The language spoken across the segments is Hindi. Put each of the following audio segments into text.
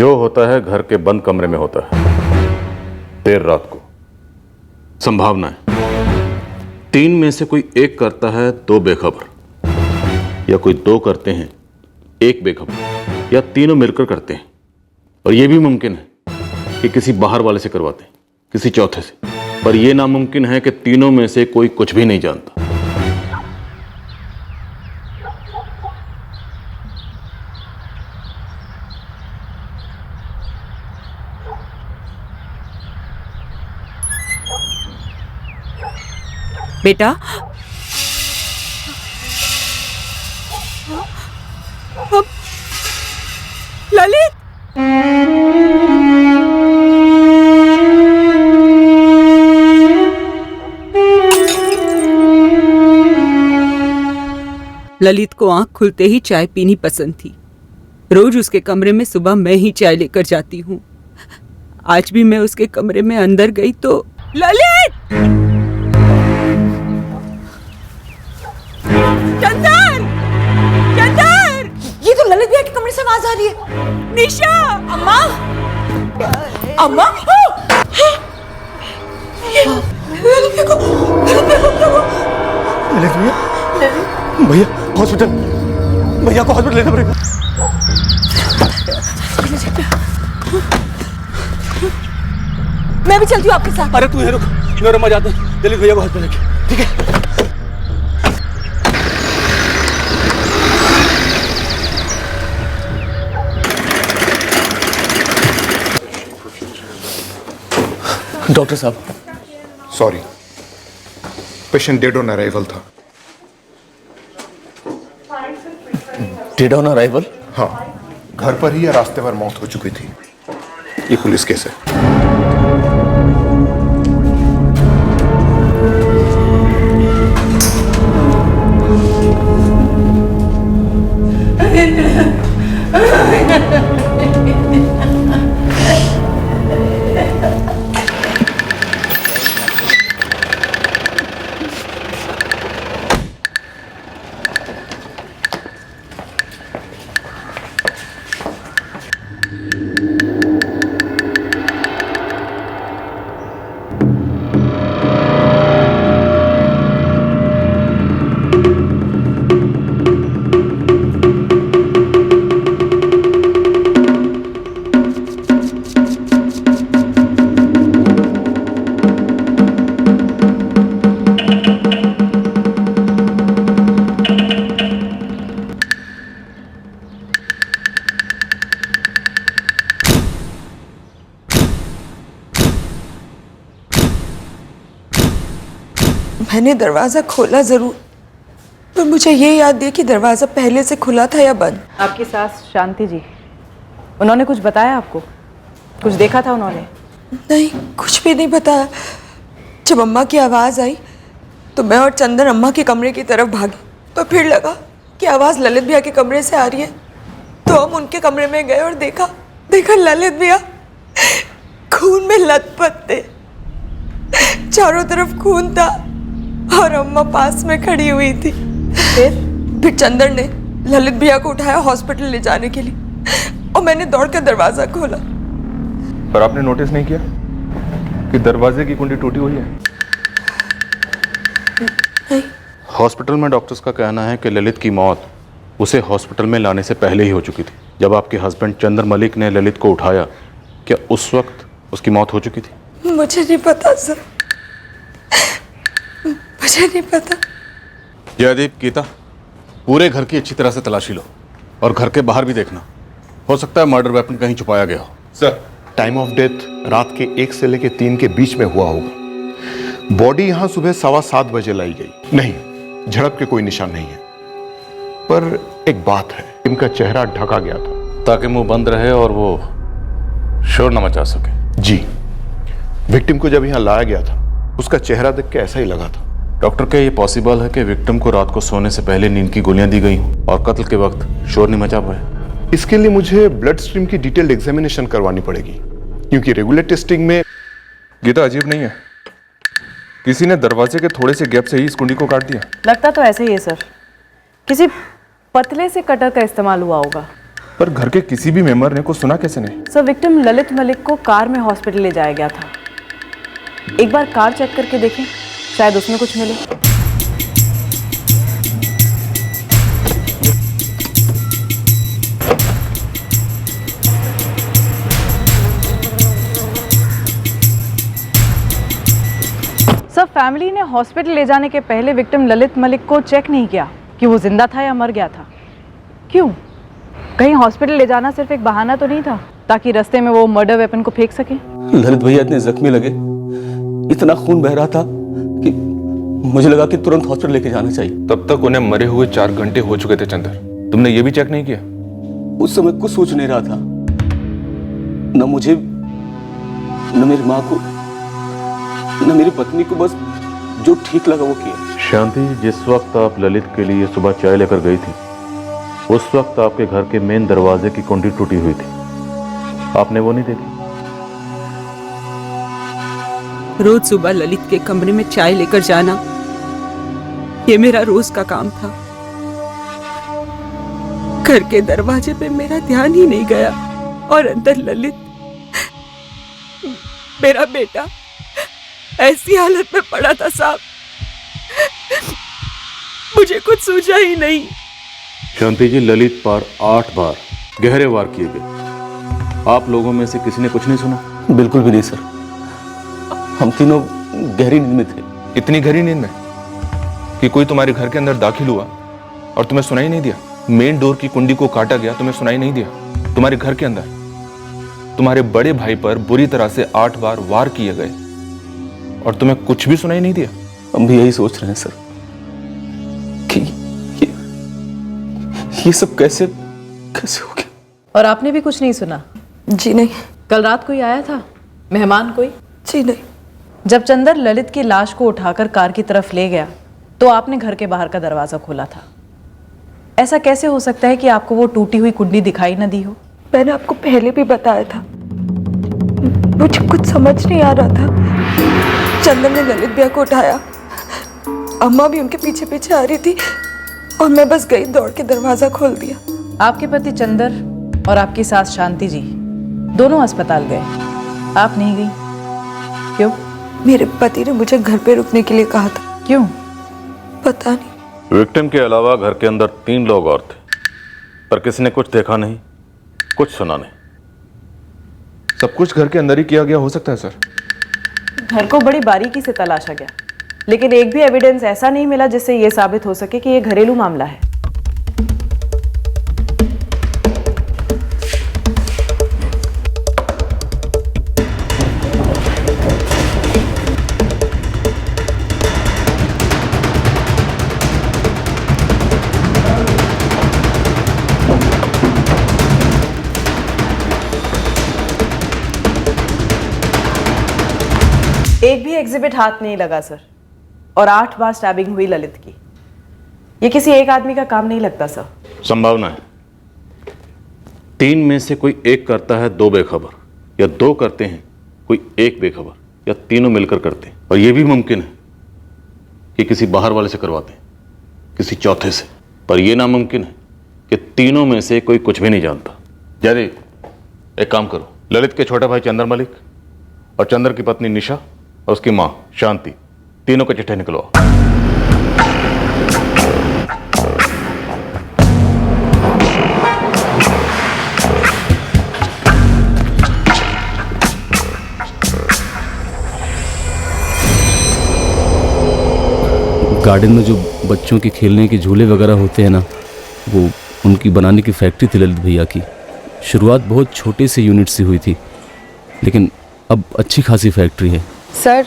जो होता है घर के बंद कमरे में होता है, देर रात को। संभावना है 3 में से कोई एक करता है 2 बेखबर, या कोई 2 करते हैं 1 बेखबर, या तीनों मिलकर करते हैं। और यह भी मुमकिन है कि किसी बाहर वाले से करवाते हैं, किसी चौथे से। पर यह नामुमकिन है कि तीनों में से कोई कुछ भी नहीं जानता। बेटा, ललित, ललित को आंख खुलते ही चाय पीनी पसंद थी। रोज उसके कमरे में सुबह मैं ही चाय लेकर जाती हूँ। आज भी मैं उसके कमरे में अंदर गई तो ललित! चंदर! चंदर! ये तो ललित भैया के कमरे से आवाज आ रही है। निशा! अम्मा! अम्मा! ललित भैया को ललित भैया हॉस्पिटल, भैया को हॉस्पिटल लेना पड़ेगा। मैं भी चलती हूँ आपके साथ। अरे तू यहाँ रुक, मैं रमा जाते हैं ललित भैया को हॉस्पिटल लेके। ठीक है। डॉक्टर साहब, sorry, patient dead on arrival था। Dead on arrival? हाँ, घर पर ही या रास्ते पर मौत हो चुकी थी। ये पुलिस केस है। मैंने दरवाजा खोला जरूर, पर मुझे ये याद नहीं कि दरवाजा पहले से खुला था या बंद। आपकी सास शांति जी, उन्होंने कुछ बताया आपको? कुछ देखा था उन्होंने? नहीं, कुछ भी नहीं बताया। जब अम्मा की आवाज आई तो मैं और चंदन अम्मा के कमरे की तरफ भागे, तो फिर लगा कि आवाज ललित भैया के कमरे से आ रही है। तो हम उनके कमरे में गए और देखा ललित भैया खून में लथपथ थे। चारों तरफ खून था और अम्मा पास में खड़ी हुई थी। फिर चंदन ने ललित भैया को उठाया हॉस्पिटल ले जाने के लिए और मैंने दौड़कर दरवाजा खोला। पर आपने नोटिस नहीं किया कि दरवाजे की कुंडी टूटी हुई है? नहीं। हॉस्पिटल में डॉक्टर्स का कहना है कि ललित की मौत उसे हॉस्पिटल में लाने से पहले ही हो चुकी थी। जब आपके हस्बैंड चंद्र मलिक ने ललित को उठाया, क्या उस वक्त उसकी मौत हो चुकी थी? मुझे नहीं पता सर, मुझे नहीं पता। जयदीप, गीता, पूरे घर की अच्छी तरह से तलाशी लो और घर के बाहर भी देखना। हो सकता है मर्डर वेपन कहीं छुपाया गया हो। सर, टाइम ऑफ डेथ रात के 1 से लेकर 3 के बीच में हुआ होगा। बॉडी यहां सुबह 7:15 बजे लाई गई। नहीं, झड़प के कोई निशान नहीं है। पर एक बात है, इनका चेहरा ढका गया था ताकि मुंह बंद रहे और वो शोर न मचा सके। जी, विक्टिम को जब यहां लाया गया था उसका चेहरा देख के ऐसा ही लगा था। डॉक्टर, क्या ये पॉसिबल है कि विक्टिम को रात को सोने से पहले नींद की गोलियां दी गई हों और कत्ल के वक्त शोर नहीं मचा पाए? इसके लिए मुझे ब्लड स्ट्रीम की डिटेल्ड एग्जामिनेशन करवानी पड़ेगी, क्योंकि रेगुलर टेस्टिंग में। गीता, अजीब नहीं है? किसी ने दरवाजे के थोड़े से गैप से ही इस कुंडी को काट दिया। लगता तो ऐसे ही है सर, किसी पतले से कटर का इस्तेमाल हुआ होगा। पर घर के किसी भी मेंबर ने कुछ सुना कैसे नहीं? सर, विक्टिम ललित मलिक को कार में हॉस्पिटल ले जाया गया था। एक बार कार चेक करके देखें, शायद उसमें कुछ मिले। सर, फैमिली ने हॉस्पिटल ले जाने के पहले विक्टिम ललित मलिक को चेक नहीं किया कि वो जिंदा था या मर गया था। क्यों? कहीं हॉस्पिटल ले जाना सिर्फ एक बहाना तो नहीं था ताकि रास्ते में वो मर्डर वेपन को फेंक सके? ललित भैया इतने जख्मी लगे, इतना खून बह रहा था कि मुझे लगा कि तुरंत हॉस्पिटल लेके जाना चाहिए। तब तक उन्हें मरे हुए 4 घंटे हो चुके थे चंदर। तुमने ये भी चेक नहीं किया? उस समय कुछ सोच नहीं रहा था, न मुझे, न मेरी माँ को, न मेरी पत्नी को। बस जो ठीक लगा वो किया। शांति, जिस वक्त आप ललित के लिए सुबह चाय लेकर गई थी, उस वक्त आपके घर के मेन दरवाजे की कुंडी टूटी हुई थी। आपने वो नहीं देखी? रोज सुबह ललित के कमरे में चाय लेकर जाना, ये मेरा रोज का काम था। घर के दरवाजे पे मेरा ध्यान ही नहीं गया और अंदर ललित, मेरा बेटा, ऐसी हालत में पड़ा था साहब, मुझे कुछ सूझा ही नहीं। शांति जी, ललित पर 8 बार गहरे वार किए गए। आप लोगों में से किसी ने कुछ नहीं सुना? बिल्कुल भी नहीं सर, हम तीनों गहरी नींद में थे। इतनी गहरी नींद में कि कोई तुम्हारे घर के अंदर दाखिल हुआ और तुम्हें सुनाई नहीं दिया? मेन डोर की कुंडी को काटा गया, तुम्हें सुनाई नहीं दिया? तुम्हारे घर के अंदर तुम्हारे बड़े भाई पर बुरी तरह से 8 बार वार किए गए और तुम्हें कुछ भी सुनाई नहीं दिया? हम भी यही सोच रहे हैं सर कि ये सब कैसे हो गया। और आपने भी कुछ नहीं सुना? जी नहीं। कल रात कोई आया था, मेहमान कोई? जी नहीं। जब चंदर ललित की लाश को उठाकर कार की तरफ ले गया तो आपने घर के बाहर का दरवाजा खोला था। ऐसा कैसे हो सकता है कि आपको वो टूटी हुई कुंडी दिखाई न दी हो? मैंने आपको पहले भी बताया था, मुझे कुछ समझ नहीं आ रहा था। चंदन ने ललित भैया को उठाया, अम्मा भी उनके पीछे पीछे आ रही थी और मैं बस गई, दौड़ के दरवाजा खोल दिया। आपके पति चंदर और आपकी सास शांति जी दोनों अस्पताल गए, आप नहीं गई? क्यों? मेरे पति ने मुझे घर पे रुकने के लिए कहा था। क्यों? पता नहीं। विक्टिम के अलावा घर के अंदर 3 लोग और थे, पर किसी ने कुछ देखा नहीं, कुछ सुना नहीं। सब कुछ घर के अंदर ही किया गया हो सकता है सर। घर को बड़ी बारीकी से तलाशा गया, लेकिन एक भी एविडेंस ऐसा नहीं मिला जिससे यह साबित हो सके कि यह घरेलू मामला है। एक भी एग्जिबिट हाथ नहीं लगा सर, और 8 बार स्टैबिंग हुई ललित की। ये किसी एक आदमी का काम नहीं लगता सर। संभावना है 3 में से कोई एक करता है 2 बेखबर, या 2 करते हैं कोई एक बेखबर, या तीनों मिलकर करते हैं। और यह भी मुमकिन है कि किसी बाहर वाले से करवाते हैं, किसी चौथे से। पर यह नामुमकिन है कि तीनों में से कोई कुछ भी नहीं जानता। जयदेव, एक काम करो, ललित के छोटे भाई चंदर मलिक और चंदर की पत्नी निशा और उसकी मां शांति, तीनों के चिट्ठे निकलवाओ। गार्डन में जो बच्चों के खेलने के झूले वगैरह होते हैं ना, वो उनकी बनाने की फैक्ट्री थी ललित भैया की। शुरुआत बहुत छोटे से यूनिट से हुई थी, लेकिन अब अच्छी खासी फैक्ट्री है। सर,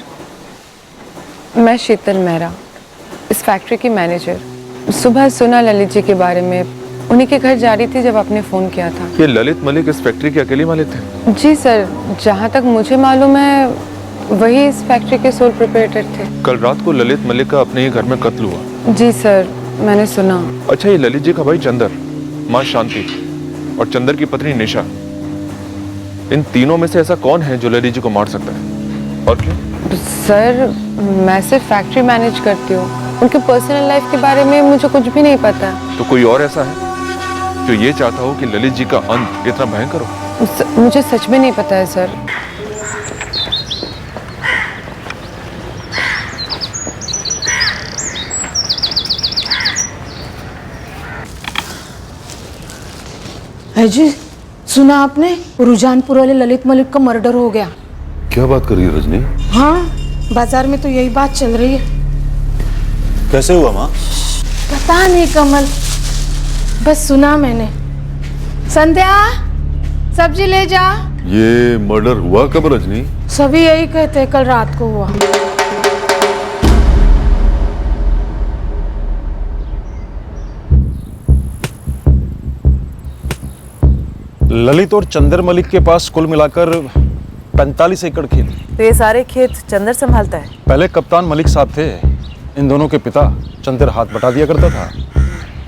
मैं शीतल मेहरा, इस फैक्ट्री की मैनेजर। सुबह सुना ललित जी के बारे में, उन्हीं के घर जा रही थी जब आपने फ़ोन किया था। ये ललित मलिक इस फैक्ट्री के अकेले मालिक थे? जी सर, जहाँ तक मुझे मालूम है वही इस फैक्ट्री के सोल प्रोप्राइटर थे। कल रात को ललित मलिक का अपने ही घर में कत्ल हुआ? जी सर, मैंने सुना। अच्छा, ये ललित जी का भाई चंदर, माँ शांति और चंदर की पत्नी निशा, इन तीनों में से ऐसा कौन है जो ललित जी को मार सकता है, और क्यों? सर, मैं सिर्फ फैक्ट्री मैनेज करती हूँ, उनके पर्सनल लाइफ के बारे में मुझे कुछ भी नहीं पता। तो कोई और ऐसा है? जो ये चाहता हो कि ललित जी का अंत इतना भयंकर हो? मुझे सच में नहीं पता है सर। जी सुना आपने, रुजानपुर वाले ललित मलिक का मर्डर हो गया। क्या बात कर रही है रजनी? हाँ, बाजार में तो यही बात चल रही है। कैसे हुआ माँ? पता नहीं कमल, बस सुना मैंने। संध्या, सब्जी ले जा। ये मर्डर हुआ कब रजनी? सभी यही कहते हैं, कल रात को हुआ। ललित और चंदर मलिक के पास कुल मिलाकर 45 एकड़ खेत। तो ये सारे खेत चंदर संभालता है? पहले कप्तान मलिक साहब थे, इन दोनों के पिता चंदर हाथ बटा दिया करता था,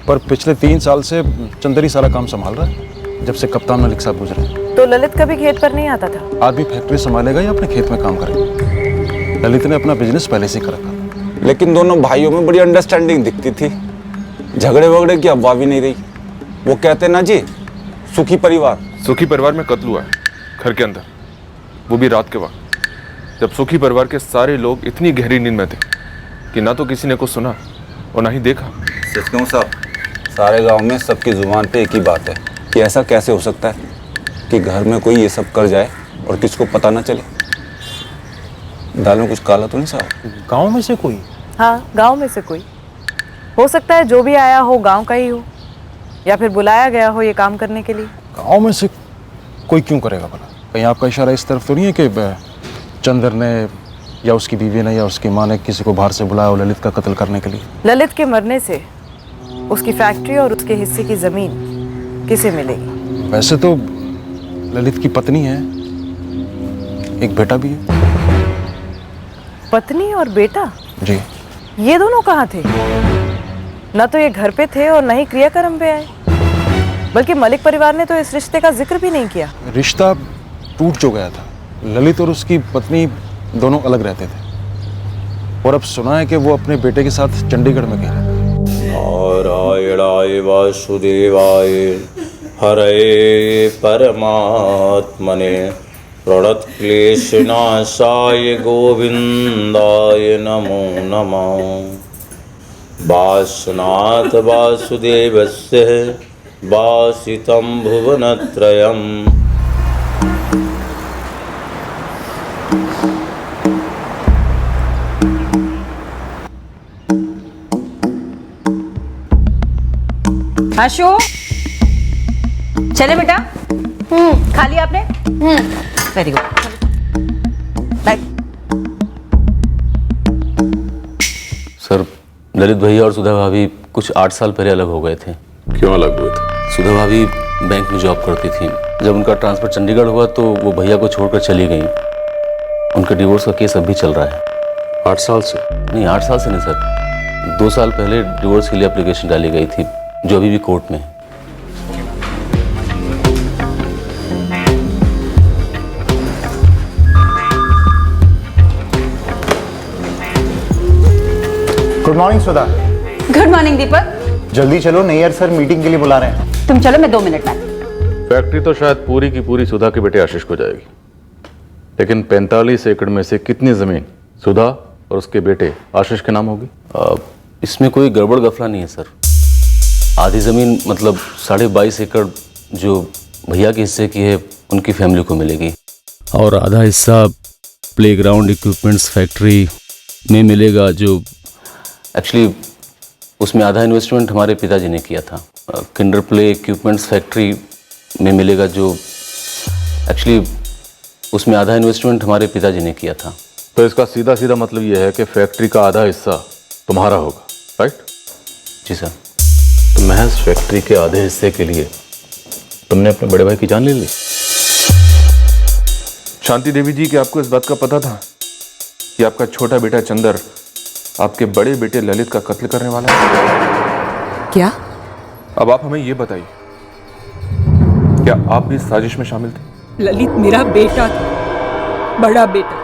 पर पिछले 3 साल से चंदर ही सारा काम संभाल रहा है, जब से कप्तान मलिक साहब गुजरे। तो ललित कभी खेत पर नहीं आता था? आदमी फैक्ट्री संभालेगा या अपने खेत में काम करेगा? ललित ने अपना बिजनेस पहले से कर रखा। लेकिन दोनों भाइयों में बड़ी अंडरस्टैंडिंग दिखती थी, झगड़े वगड़े की अफवाह भी नहीं रही। वो कहते ना जी, सुखी परिवार में कत्ल हुआ है घर के अंदर, वो भी रात के वक्त, जब सुखी परिवार के सारे लोग इतनी गहरी नींद में थे कि ना तो किसी ने कुछ सुना और ना ही देखा। सच कहूं साहब, सारे गांव में सबकी जुबान पे एक ही बात है कि ऐसा कैसे हो सकता है कि घर में कोई ये सब कर जाए और किसको पता ना चले। दाल में कुछ काला तो नहीं साहब? गाँव में से कोई? हाँ, गाँव में से कोई हो सकता है। जो भी आया हो गाँव का ही हो, या फिर बुलाया गया हो ये काम करने के लिए। गाँव में से कोई क्यों करेगा भला? कहीं आपका इशारा इस तरफ तो नहीं है कि चंदर ने या उसकी बीवी ने या उसकी माँ ने किसी को बाहर से बुलाया हो ललित का कत्ल करने के लिए? ललित के मरने से उसकी फैक्ट्री और उसके हिस्से की जमीन किसे मिलेगी? वैसे तो ललित की पत्नी है, एक बेटा भी है। पत्नी और बेटा? जी। ये दोनों कहाँ थे? न तो ये घर पे थे और न ही क्रियाक्रम पे आए, बल्कि मलिक परिवार ने तो इस रिश्ते का जिक्र भी नहीं किया। रिश्ता टूट जो गया था, ललित और उसकी पत्नी दोनों अलग रहते थे, और अब सुना है कि वो अपने बेटे के साथ चंडीगढ़ में गए। नारायणाय वासुदेवाय हरे परमात्मने प्रणतक्लेशनाशाय गोविंदाय नमो नमः। वासनाथ वासुदेवस्य वासितं भुवनत्रयम्। आशु, चले बेटा? खा लिया आपने? Very good. सर, ललित भैया और सुधा भाभी कुछ 8 साल पहले अलग हो गए थे। क्यों अलग हुए थे? सुधा भाभी बैंक में जॉब करती थी। जब उनका ट्रांसफर चंडीगढ़ हुआ तो वो भैया को छोड़कर चली गई। उनका डिवोर्स का केस अभी चल रहा है। 8 साल से? नहीं, 8 साल से नहीं सर, 2 साल पहले डिवोर्स के लिए एप्लीकेशन डाली गई थी, जो अभी भी कोर्ट में है। गुड मॉर्निंग सुधा। गुड मॉर्निंग दीपक। जल्दी चलो, नैयर सर मीटिंग के लिए बुला रहे हैं। तुम चलो, मैं 2 मिनट में। फैक्ट्री तो शायद पूरी की पूरी सुधा के बेटे आशीष को जाएगी, लेकिन 45 एकड़ में से कितनी जमीन सुधा और उसके बेटे आशीष के नाम होगी? इसमें कोई गड़बड़ गफला नहीं है सर। आधी ज़मीन मतलब 22.5 एकड़ जो भैया के हिस्से की है उनकी फैमिली को मिलेगी, और आधा हिस्सा प्लेग्राउंड इक्विपमेंट्स फैक्ट्री में मिलेगा, जो एक्चुअली उसमें आधा इन्वेस्टमेंट हमारे पिताजी ने किया था। किंडर प्ले इक्विपमेंट्स फैक्ट्री में मिलेगा, जो एक्चुअली उसमें आधा इन्वेस्टमेंट हमारे पिताजी ने किया था। तो इसका सीधा सीधा मतलब यह है कि फैक्ट्री का आधा हिस्सा तुम्हारा होगा, राइट? जी सर। तो महज फैक्ट्री के आधे हिस्से के लिए तुमने अपने बड़े भाई की जान ले ली? शांति देवी जी, कि आपको इस बात का पता था कि आपका छोटा बेटा चंदर आपके बड़े बेटे ललित का कत्ल करने वाला है? क्या? अब आप हमें ये बताइए, क्या आप भी इस साजिश में शामिल थे? ललित मेरा बेटा था, बड़ा बेटा,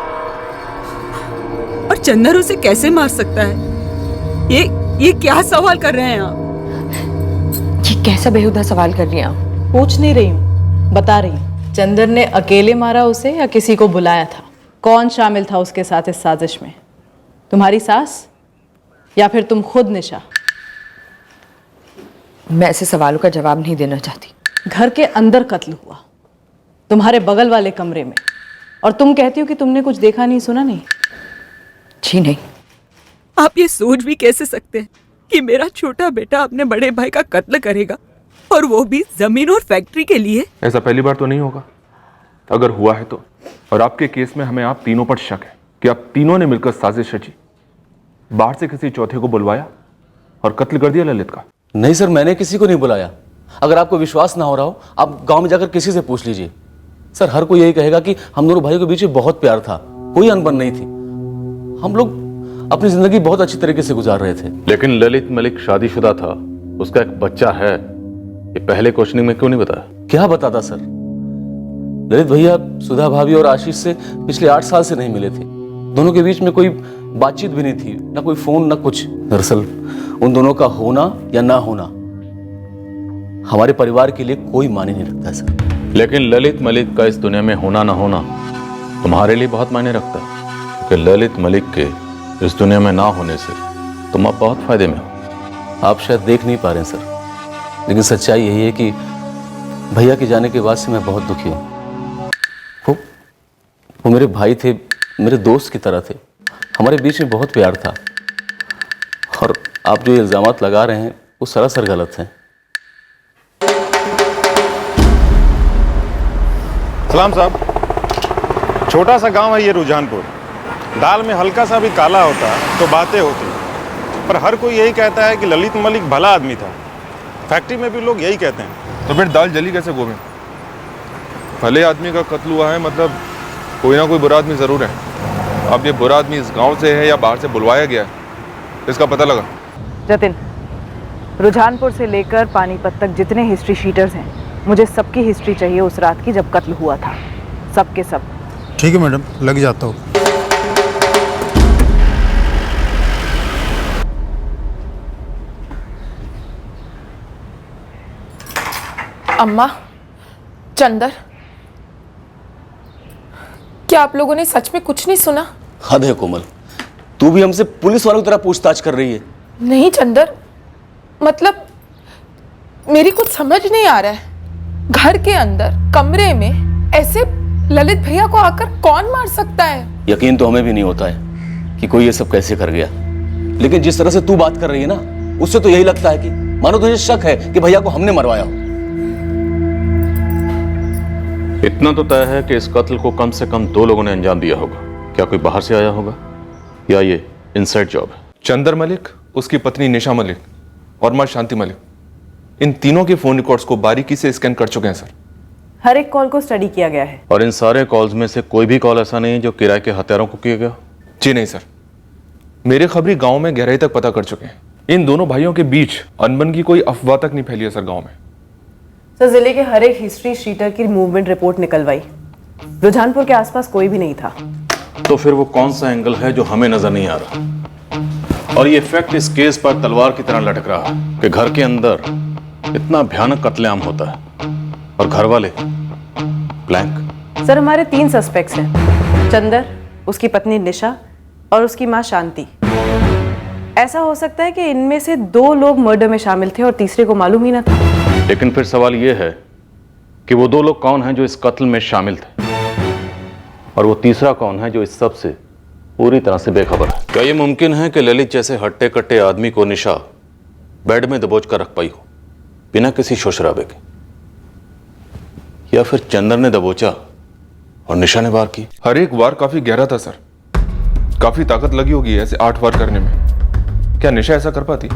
और चंदर उसे कैसे मार सकता है? ये क्या सवाल कर रहे हैं आप? ये कैसा बेहुदा सवाल कर रही हैं आप? पूछ नहीं रही हूँ, बता रही हूँ। चंदर ने अकेले मारा उसे या किसी को बुलाया था? कौन शामिल था उसके साथ इस साजिश में? तुम्हारी सास या फिर तुम खुद निशा? मैं ऐसे सवालों का जवाब नहीं देना चाहती। घर के अंदर कत्ल हुआ, तुम्हारे बगल वाले कमरे में, और तुम कहती हो कि तुमने कुछ देखा नहीं सुना नहीं? जी नहीं। आप ये सोच भी कैसे सकते हैं कि मेरा छोटा बेटा अपने बड़े भाई का कत्ल करेगा, और वो भी जमीन और फैक्ट्री के लिए? ऐसा पहली बार तो नहीं होगा। अगर हुआ है तो, और आपके केस में हमें आप तीनों पर शक है कि आप तीनों ने मिलकर साजिश रची, बाहर से किसी चौथे को बुलवाया और कत्ल कर दिया ललित का। नहीं सर, मैंने किसी को नहीं बुलाया। अगर आपको विश्वास ना हो रहा हो, आप गांव में जाकर किसी से पूछ लीजिए। सर, हर कोई यही कहेगा कि हम दोनों भाइयों के बीच में बहुत प्यार था, कोई अनबन नहीं थी। हम लोग अपनी जिंदगी बहुत अच्छी तरीके से गुजार रहे थे। लेकिन ललित मलिक शादीशुदा था, उसका एक बच्चा है, ये पहले क्वेश्चनिंग में क्यों नहीं बताया? क्या बताता सर? ललित भैया सुधा भाभी और आशीष से पिछले 8 साल से नहीं मिले थे। दोनों के बीच में कोई बातचीत भी नहीं थी, ना कोई फोन ना कुछ। दरअसल उन दोनों का होना या ना होना हमारे परिवार के लिए कोई मायने नहीं रखता है सर। लेकिन ललित मलिक का इस दुनिया में होना ना होना तुम्हारे लिए बहुत मायने रखता है, क्योंकि ललित मलिक के इस दुनिया में ना होने से तुम अब बहुत फायदे में हो। आप शायद देख नहीं पा रहे हैं सर, लेकिन सच्चाई यही है कि भैया के जाने के बाद से मैं बहुत दुखी हूँ। वो मेरे भाई थे, मेरे दोस्त की तरह थे, हमारे बीच में बहुत प्यार था, और आप जो इल्ज़ामात लगा रहे हैं वो सरासर गलत हैं। सलाम साहब, छोटा सा गांव है ये रुझानपुर। दाल में हल्का सा भी काला होता तो बातें होती, पर हर कोई यही कहता है कि ललित मलिक भला आदमी था। फैक्ट्री में भी लोग यही कहते हैं। तो फिर दाल जली कैसे गोभी? भले आदमी का कत्ल हुआ है, मतलब कोई ना कोई बुरा आदमी जरूर है। अब ये बुरा आदमी इस गांव से है या बाहर से बुलवाया गया है, इसका पता लगा। जतिन, रुझानपुर से लेकर पानीपत तक जितने हिस्ट्री शीटर्स हैं, मुझे सबकी हिस्ट्री चाहिए उस रात की जब कत्ल हुआ था, सबके सब। ठीक है मैडम, लग जाता हूँ। अम्मा, चंदर, क्या आप लोगों ने सच में कुछ नहीं सुना? हद है कोमल, तू भी हमसे पुलिस वालों की तरह पूछताछ कर रही है। नहीं चंदर, मतलब मेरी कुछ समझ नहीं आ रहा है। घर के अंदर कमरे में ऐसे ललित भैया को आकर कौन मार सकता है? यकीन तो हमें भी नहीं होता है कि कोई ये सब कैसे कर गया, लेकिन जिस तरह से तू बात कर रही है ना, उससे तो यही लगता है कि मानो तुझे शक है कि भैया को हमने मरवाया हो। इतना तो तय है कि इस कत्ल को कम से कम 2 लोगों ने अंजाम दिया होगा। क्या कोई बाहर से आया होगा या ये इनसाइड जॉब है? चंदर मलिक, उसकी पत्नी निशा मलिक और मां शांति मलिक, इन तीनों के फोन रिकॉर्ड्स को बारीकी से स्कैन कर चुके हैं सर। हर एक कॉल को स्टडी किया गया है। और इन सारे कॉल्स में से कोई भी कॉल ऐसा नहीं है जो किराए के हत्यारों को किया गया? जी नहीं सर, मेरे खबरी गांव में गहराई तक पता कर चुके हैं। इन दोनों भाइयों के बीच अनबन की कोई अफवाह तक नहीं फैली है सर गांव में। सर, जिले के हर एक हिस्ट्री शीटर की मूवमेंट रिपोर्ट निकलवाई, रुझानपुर के आसपास कोई भी नहीं था। तो फिर वो कौन सा एंगल है जो हमें नजर नहीं आ रहा? और ये फैक्ट इस केस पर तलवार की तरह लटक रहा है कि घर के अंदर इतना भयानक कत्लेआम होता है और घर वाले ब्लैंक। सर, हमारे 3 सस्पेक्ट्स हैं, चंदर, उसकी पत्नी निशा और उसकी मां शांति। ऐसा हो सकता है कि इनमें से 2 लोग मर्डर में शामिल थे और तीसरे को मालूम ही ना था। लेकिन फिर सवाल यह है कि वो 2 लोग कौन हैं जो इस कत्ल में शामिल थे, और वो तीसरा कौन है जो इस सब से पूरी तरह से बेखबर है? क्या ये मुमकिन है कि ललित जैसे हट्टे कट्टे आदमी को निशा बेड में दबोच कर रख पाई हो बिना किसी शोशराबे के, या फिर चंदर ने दबोचा और निशा ने वार की? हर एक वार काफी गहरा था सर, काफी ताकत लगी होगी ऐसे 8 वार करने में। क्या निशा ऐसा कर पाती?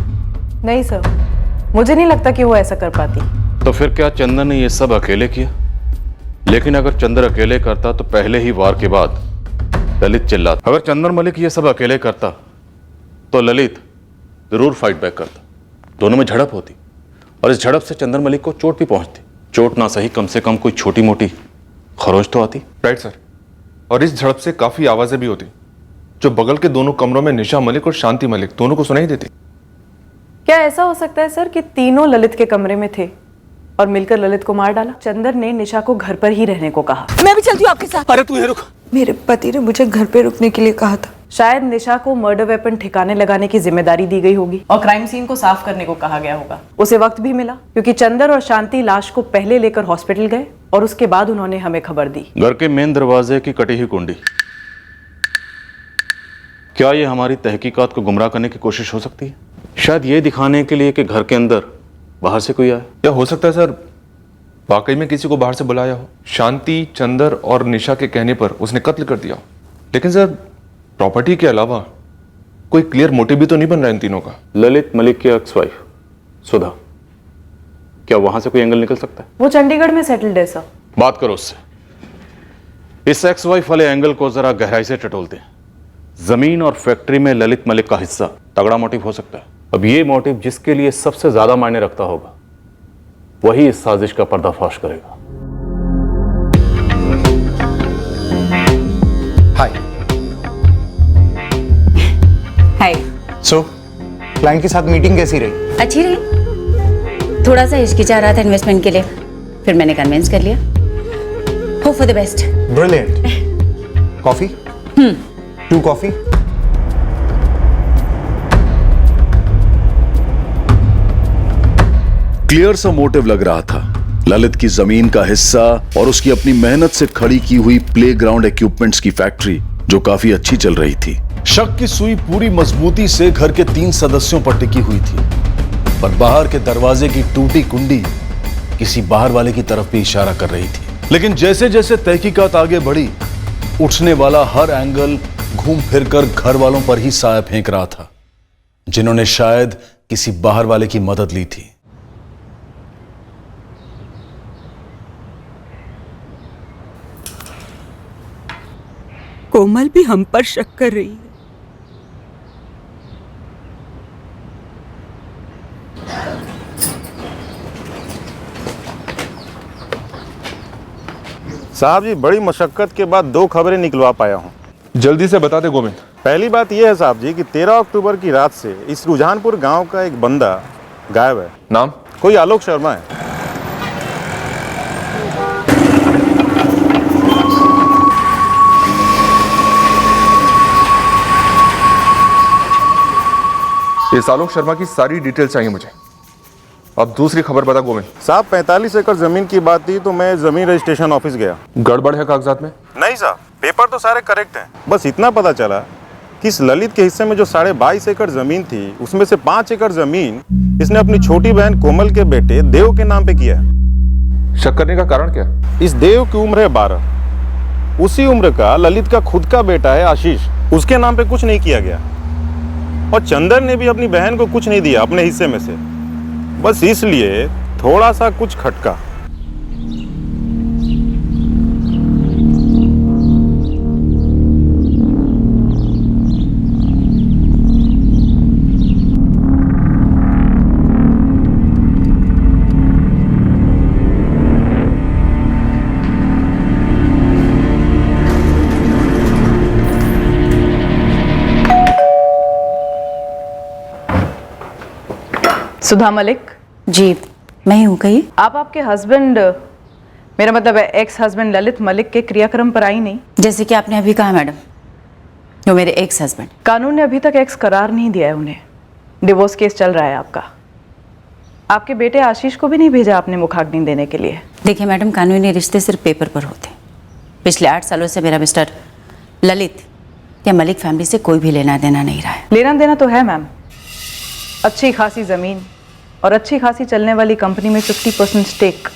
नहीं सर, मुझे नहीं लगता कि वो ऐसा कर पाती। तो फिर क्या चंदर ने ये सब अकेले किया? लेकिन अगर चंदर अकेले करता तो पहले ही वार के बाद ललित चिल्लाता। अगर चंदर मलिक ये सब अकेले करता तो ललित जरूर फाइट बैक करता, दोनों में झड़प होती, और इस झड़प से चंदर मलिक को चोट भी पहुंचती। चोट ना सही, कम से कम कोई छोटी मोटी खरोंच तो आती। राइट सर, और इस झड़प से काफी आवाजें भी होती जो बगल के दोनों कमरों में निशा मलिक और शांति मलिक दोनों को सुनाई देती। क्या ऐसा हो सकता है सर कि तीनों ललित के कमरे में थे और मिलकर ललित को मार डाला? चंदर ने निशा को घर पर ही रहने को कहा। मैं भी चलती हूँ आपके साथ। अरे तू ये रुक। मेरे पति ने मुझे घर पे रुकने के लिए कहा था। शायद निशा को मर्डर वेपन ठिकाने लगाने की जिम्मेदारी दी गई होगी और क्राइम सीन को साफ करने को कहा गया होगा। उसे वक्त भी मिला क्योंकि चंदर और शांति लाश को पहले लेकर हॉस्पिटल गए और उसके बाद उन्होंने हमें खबर दी। घर के मेन दरवाजे की कटी हुई कुंडी, क्या ये हमारी तहकीकात को गुमराह करने की कोशिश हो सकती है? शायद ये दिखाने के लिए कि घर के अंदर बाहर से कोई आया। क्या हो सकता है सर वाकई में किसी को बाहर से बुलाया हो? शांति, चंदर और निशा के कहने पर उसने कत्ल कर दिया हो। लेकिन सर प्रॉपर्टी के अलावा कोई क्लियर मोटिव भी तो नहीं बन रहा इन तीनों का। ललित मलिक की एक्स वाइफ सुधा, क्या वहां से कोई एंगल निकल सकता है? वो चंडीगढ़ में सेटल्ड है सर। बात करो उससे। इस एक्स वाइफ वाले एंगल को जरा गहराई से टटोलते हैं। जमीन और फैक्ट्री में ललित मलिक का हिस्सा तगड़ा मोटिव हो सकता है। अब ये मोटिव जिसके लिए सबसे ज्यादा मायने रखता होगा वही इस साजिश का पर्दाफाश करेगा। हाय। हाय। सो क्लाइंट के साथ मीटिंग कैसी रही? अच्छी रही। थोड़ा सा हिचकिचा रहा था इन्वेस्टमेंट के लिए, फिर मैंने कन्विंस कर लिया। Hope for the best. Brilliant. Coffee? 2 coffee. Clear सा मोटिव लग रहा था। ललित की जमीन का हिस्सा और उसकी अपनी मेहनत से खड़ी की हुई प्लेग्राउंड इक्विपमेंट्स की फैक्ट्री जो काफी अच्छी चल रही थी। शक की सुई पूरी मजबूती से घर के 3 सदस्यों पर टिकी हुई थी, पर बाहर के दरवाजे की टूटी कुंडी किसी बाहर वाले की तरफ भी इशारा कर रही थी। लेकिन जैसे जैसे तहकीकात आगे बढ़ी, उठने वाला हर एंगल घूम फिरकर घर वालों पर ही साया फेंक रहा था, जिन्होंने शायद किसी बाहर वाले की मदद ली थी। कोमल भी हम पर शक कर रही है। साहब जी, बड़ी मशक्कत के बाद 2 खबरें निकलवा पाया हूँ। जल्दी से बता दे गोविंद। पहली बात यह है साहब जी कि 13 अक्टूबर की रात से इस रुझानपुर गांव का एक बंदा गायब है। नाम? कोई आलोक शर्मा है। इस आलोक शर्मा की सारी डिटेल चाहिए मुझे। अब दूसरी खबर बता गोविंद। साहब 45 एकड़ जमीन की बात थी तो मैं जमीन रजिस्ट्रेशन ऑफिस गया। गड़बड़ है कागजात में? नहीं साहब, पेपर तो सारे करेक्ट हैं। बस इतना पता चला कि इस ललित के हिस्से में जो 22.5 एकड़ जमीन थी उसमें से 5 एकड़ जमीन इसने अपनी छोटी बहन कोमल के बेटे देव के नाम पे किया है। शक करने का कारण क्या? इस देव की उम्र है 12। उसी उम्र का ललित का खुद का बेटा है आशीष, उसके नाम पे कुछ नहीं किया गया। और चंदर ने भी अपनी बहन को कुछ नहीं दिया अपने हिस्से में से, बस इसलिए थोड़ा सा कुछ खटका। सुधा मलिक जी, मैं हूँ। कहिए। आप आपके हस्बैंड, मेरा मतलब है एक्स हस्बैंड ललित मलिक के क्रियाक्रम पर आई नहीं? जैसे कि आपने अभी कहा मैडम, वो मेरे एक्स हस्बैंड। कानून ने अभी तक एक्स करार नहीं दिया है उन्हें। डिवोर्स केस चल रहा है आपका। आपके बेटे आशीष को भी नहीं भेजा आपने मुखाग्नि देने के लिए? देखिए मैडम, कानूनी रिश्ते सिर्फ पेपर पर होते हैं। पिछले 8 सालों से मेरा मिस्टर ललित या मलिक फैमिली से कोई भी लेना देना नहीं रहा है। लेना देना तो है मैम, अच्छी खासी जमीन और अच्छी खासी चलने वाली कंपनी में 50% स्टेक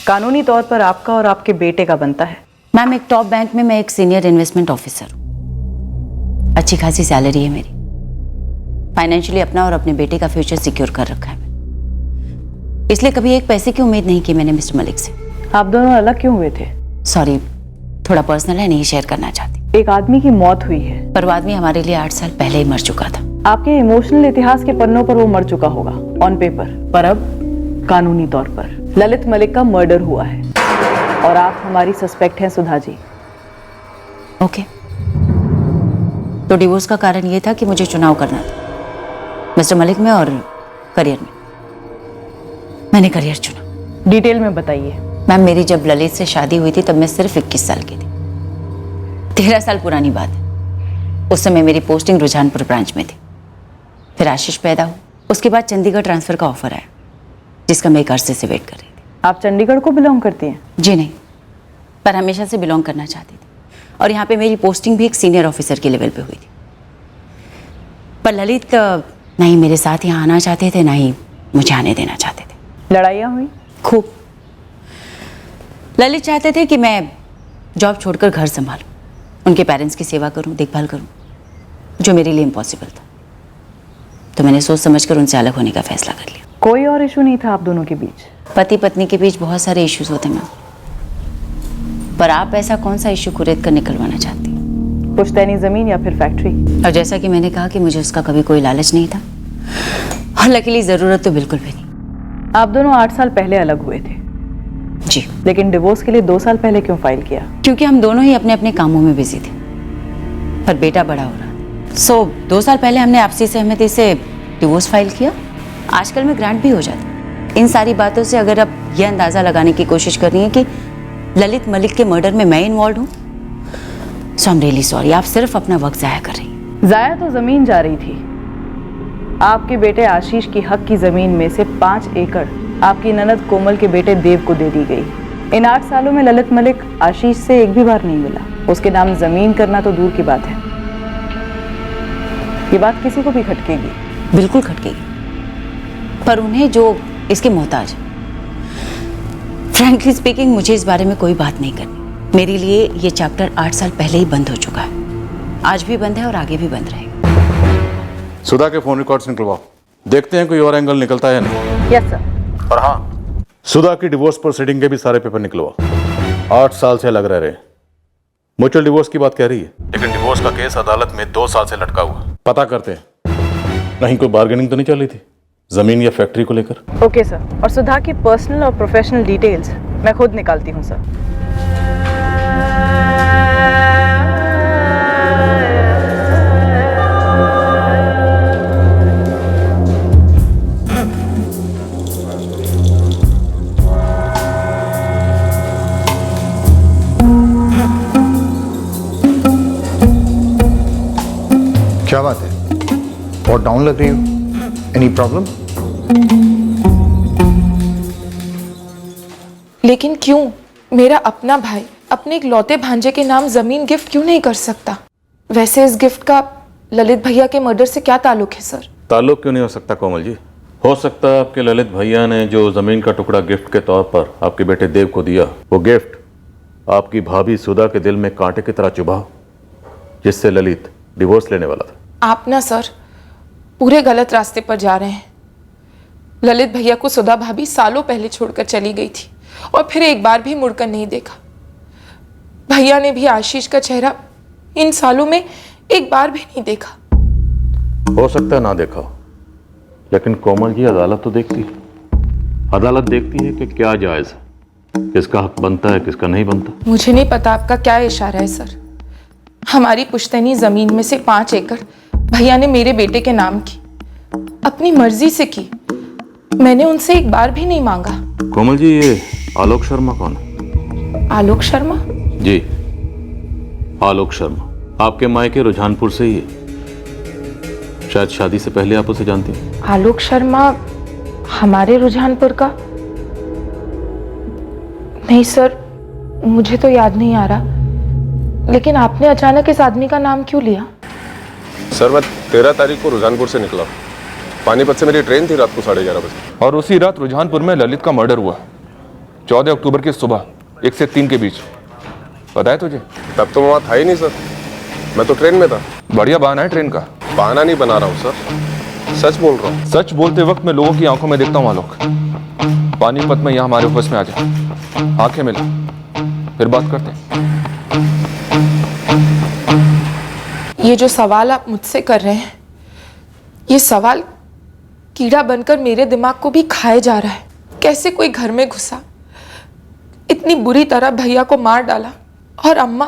कानूनी तौर पर आपका और आपके बेटे का बनता है। मैम, एक टॉप बैंक में मैं एक सीनियर इन्वेस्टमेंट ऑफिसर हूँ। अच्छी खासी सैलरी है मेरी। फाइनेंशियली अपना और अपने बेटे का फ्यूचर सिक्योर कर रखा है मैंने। इसलिए कभी एक पैसे की उम्मीद नहीं की मैंने मिस्टर मलिक से। आप दोनों अलग क्यों हुए थे? सॉरी, थोड़ा पर्सनल है, नहीं शेयर करना चाहती। एक आदमी की मौत हुई है, पर वो आदमी हमारे लिए 8 साल पहले ही मर चुका था। आपके इमोशनल इतिहास के पन्नों पर वो मर चुका होगा ऑन पेपर, पर अब कानूनी तौर पर ललित मलिक का मर्डर हुआ है और आप हमारी सस्पेक्ट हैं सुधा जी। ओके, तो डिवोर्स का कारण ये था कि मुझे चुनाव करना था मिस्टर मलिक में और करियर में। मैंने करियर चुना। डिटेल में बताइए। मैम, मेरी जब ललित से शादी हुई थी तब मैं सिर्फ 21 साल की थी। 13 साल पुरानी बात है। उस समय मेरी पोस्टिंग रुझानपुर ब्रांच में थी। फिर आशीष पैदा हुआ। उसके बाद चंडीगढ़ ट्रांसफर का ऑफर आया, जिसका मैं एक अरसे से वेट कर रही थी। आप चंडीगढ़ को बिलोंग करती हैं? जी नहीं, पर हमेशा से बिलोंग करना चाहती थी। और यहाँ पे मेरी पोस्टिंग भी एक सीनियर ऑफिसर के लेवल पे हुई थी। पर ललित ना ही मेरे साथ यहाँ आना चाहते थे, ना ही मुझे आने देना चाहते थे। लड़ाइयाँ हुई? खूब। ललित चाहते थे कि मैं जॉब छोड़कर घर संभालूं, उनके पेरेंट्स की सेवा करूं, देखभाल करूं, जो मेरे लिए इम्पॉसिबल था। तो मैंने सोच समझकर उनसे अलग होने का फैसला कर लिया। कोई और इशू नहीं था आप दोनों के बीच? पति पत्नी के बीच बहुत सारे इश्यूज होते हैं, पर आप ऐसा कौन सा इशू कुरेद कर निकलवाना चाहती? पुश्तैनी जमीन या फिर फैक्ट्री? और जैसा कि मैंने कहा कि मुझे उसका कभी कोई लालच नहीं था, और लकीली जरूरत तो बिल्कुल भी नहीं। आप दोनों 8 साल पहले अलग हुए थे। जी। लेकिन डिवोर्स के लिए 2 साल पहले क्यों फाइल किया? क्योंकि हम दोनों ही अपने अपने कामों में बिजी थे, पर बेटा बड़ा हो रहा था। 2 साल पहले हमने आपसी सहमति से डिवोर्स फाइल किया। आजकल में ग्रांट भी हो जाता। इन सारी बातों से अगर आप यह अंदाजा लगाने की कोशिश कर रही हैं कि ललित मलिक के मर्डर में मैं इन्वॉल्व हूँ, सो आई एम रियली सॉरी। आप सिर्फ अपना वक्त जाया कर रही हैं। जाया तो जमीन जा रही थी। आपके बेटे आशीष की हक की जमीन में से 5 एकड़ आपकी ननद कोमल के बेटे देव को दे दी गई। इन 8 सालों में ललित मलिक आशीष से एक भी बार नहीं मिला। उसके नाम जमीन करना तो दूर की बात है। ये बात किसी को भी खटकेगी। बिल्कुल खटकेगी, पर उन्हें जो इसके मोहताज है। फ्रैंकली स्पीकिंग, मुझे इस बारे में कोई बात नहीं करनी। मेरे लिए ये चैप्टर 8 साल पहले ही बंद हो चुका है। आज भी बंद है और आगे भी बंद रहेगा। सुधा के फोन रिकॉर्ड्स निकलवाओ, देखते हैं कोई और एंगल निकलता है या नहीं। Yes sir. और हाँ, सुधा की डिवोर्स प्रोसीडिंग के भी सारे पेपर निकलवाओ। 8 साल से अलग रह रहे। म्यूचुअल डिवोर्स की बात कह रही है, लेकिन डिवोर्स का केस अदालत में 2 साल से लटका हुआ। पता करते हैं नहीं कोई बार्गेनिंग तो नहीं चल रही थी जमीन या फैक्ट्री को लेकर। Okay sir. और सुधा की पर्सनल और प्रोफेशनल डिटेल्स मैं खुद निकालती हूँ सर। क्या बात है? बहुत डाउन लग रही हो। Any problem? लेकिन क्यों? मेरा अपना भाई अपने इकलौते भांजे के नाम जमीन गिफ्ट क्यों नहीं कर सकता? वैसे इस गिफ्ट का ललित भैया के मर्डर से क्या ताल्लुक है सर? ताल्लुक क्यों नहीं हो सकता कोमल जी? हो सकता है आपके ललित भैया ने जो जमीन का टुकड़ा गिफ्ट के तौर पर आपके बेटे देव को दिया, वो गिफ्ट आपकी भाभी सुधा के दिल में कांटे की तरह चुभा, जिससे ललित डिवोर्स लेने वाला था। आप ना सर पूरे गलत रास्ते पर जा रहे हैं। ललित भैया को सुधा भाभी सालों पहले छोड़कर चली गई थी और फिर एक बार भी मुड़कर नहीं देखा। भैया ने भी आशीष का चेहरा इन सालों में एक बार भी नहीं देखा। हो सकता है ना देखा हो, लेकिन कोमल जी अदालत तो देखती है। अदालत देखती है कि क्या जायज है, किसका हक बनता है, किसका नहीं बनता। मुझे नहीं पता आपका क्या इशारा है सर। हमारी पुश्तैनी जमीन में से 5 एकड़ भैया ने मेरे बेटे के नाम की, अपनी मर्जी से की। मैंने उनसे एक बार भी नहीं मांगा। कोमल जी, ये आलोक शर्मा कौन है? आलोक शर्मा? जी, आलोक शर्मा आपके मायके रुझानपुर से ही है। शायद शादी से पहले आप उसे जानती हैं। आलोक शर्मा हमारे रुझानपुर का? नहीं सर, मुझे तो याद नहीं आ रहा। लेकिन आपने अचानक इस आदमी का नाम क्यों लिया? सर, मैं 13 तारीख को रुझानपुर से निकला। पानीपत से मेरी ट्रेन थी रात को 11:30 बजे। और उसी रात रुझानपुर में ललित का मर्डर हुआ, 14 अक्टूबर की सुबह 1 से 3 के बीच। पता है तुझे? तब तो मैं वहाँ था ही नहीं सर, मैं तो ट्रेन में था। बढ़िया बहाना है ट्रेन का। बहाना नहीं बना रहा हूँ सर, सच बोल रहा हूँ। सच बोलते वक्त मैं लोगों की आंखों में देखता हूँ आलोक। पानीपत में यहाँ हमारे ऑफिस में आ जा, आंखें मिला, फिर बात करते हैं। ये जो सवाल आप मुझसे कर रहे हैं, ये सवाल कीड़ा बनकर मेरे दिमाग को भी खाए जा रहा है। कैसे कोई घर में घुसा, इतनी बुरी तरह भैया को मार डाला, और अम्मा,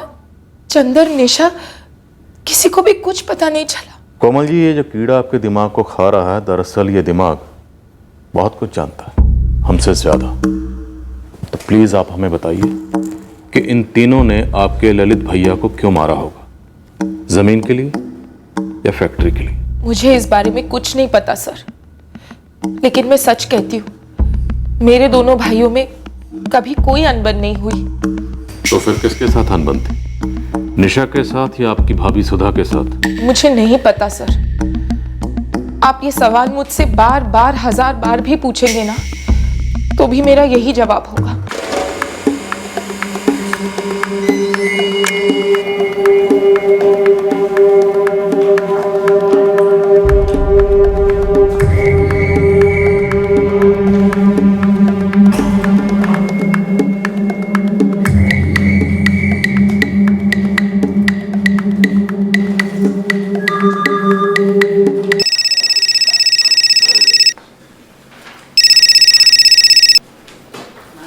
चंदर, निशा, किसी को भी कुछ पता नहीं चला। कोमल जी, ये जो कीड़ा आपके दिमाग को खा रहा है, दरअसल ये दिमाग बहुत कुछ जानता है, हमसे ज्यादा। तो प्लीज आप हमें बताइए कि इन तीनों ने आपके ललित भैया को क्यों मारा होगा? जमीन के लिए या फैक्ट्री के लिए? मुझे इस बारे में कुछ नहीं पता सर, लेकिन मैं सच कहती हूँ, मेरे दोनों भाइयों में कभी कोई अनबन नहीं हुई। तो फिर किसके साथ अनबन थी? निशा के साथ या आपकी भाभी सुधा के साथ? मुझे नहीं पता सर। आप ये सवाल मुझसे बार बार 1000 बार भी पूछेंगे ना, तो भी मेरा यही जवाब होगा।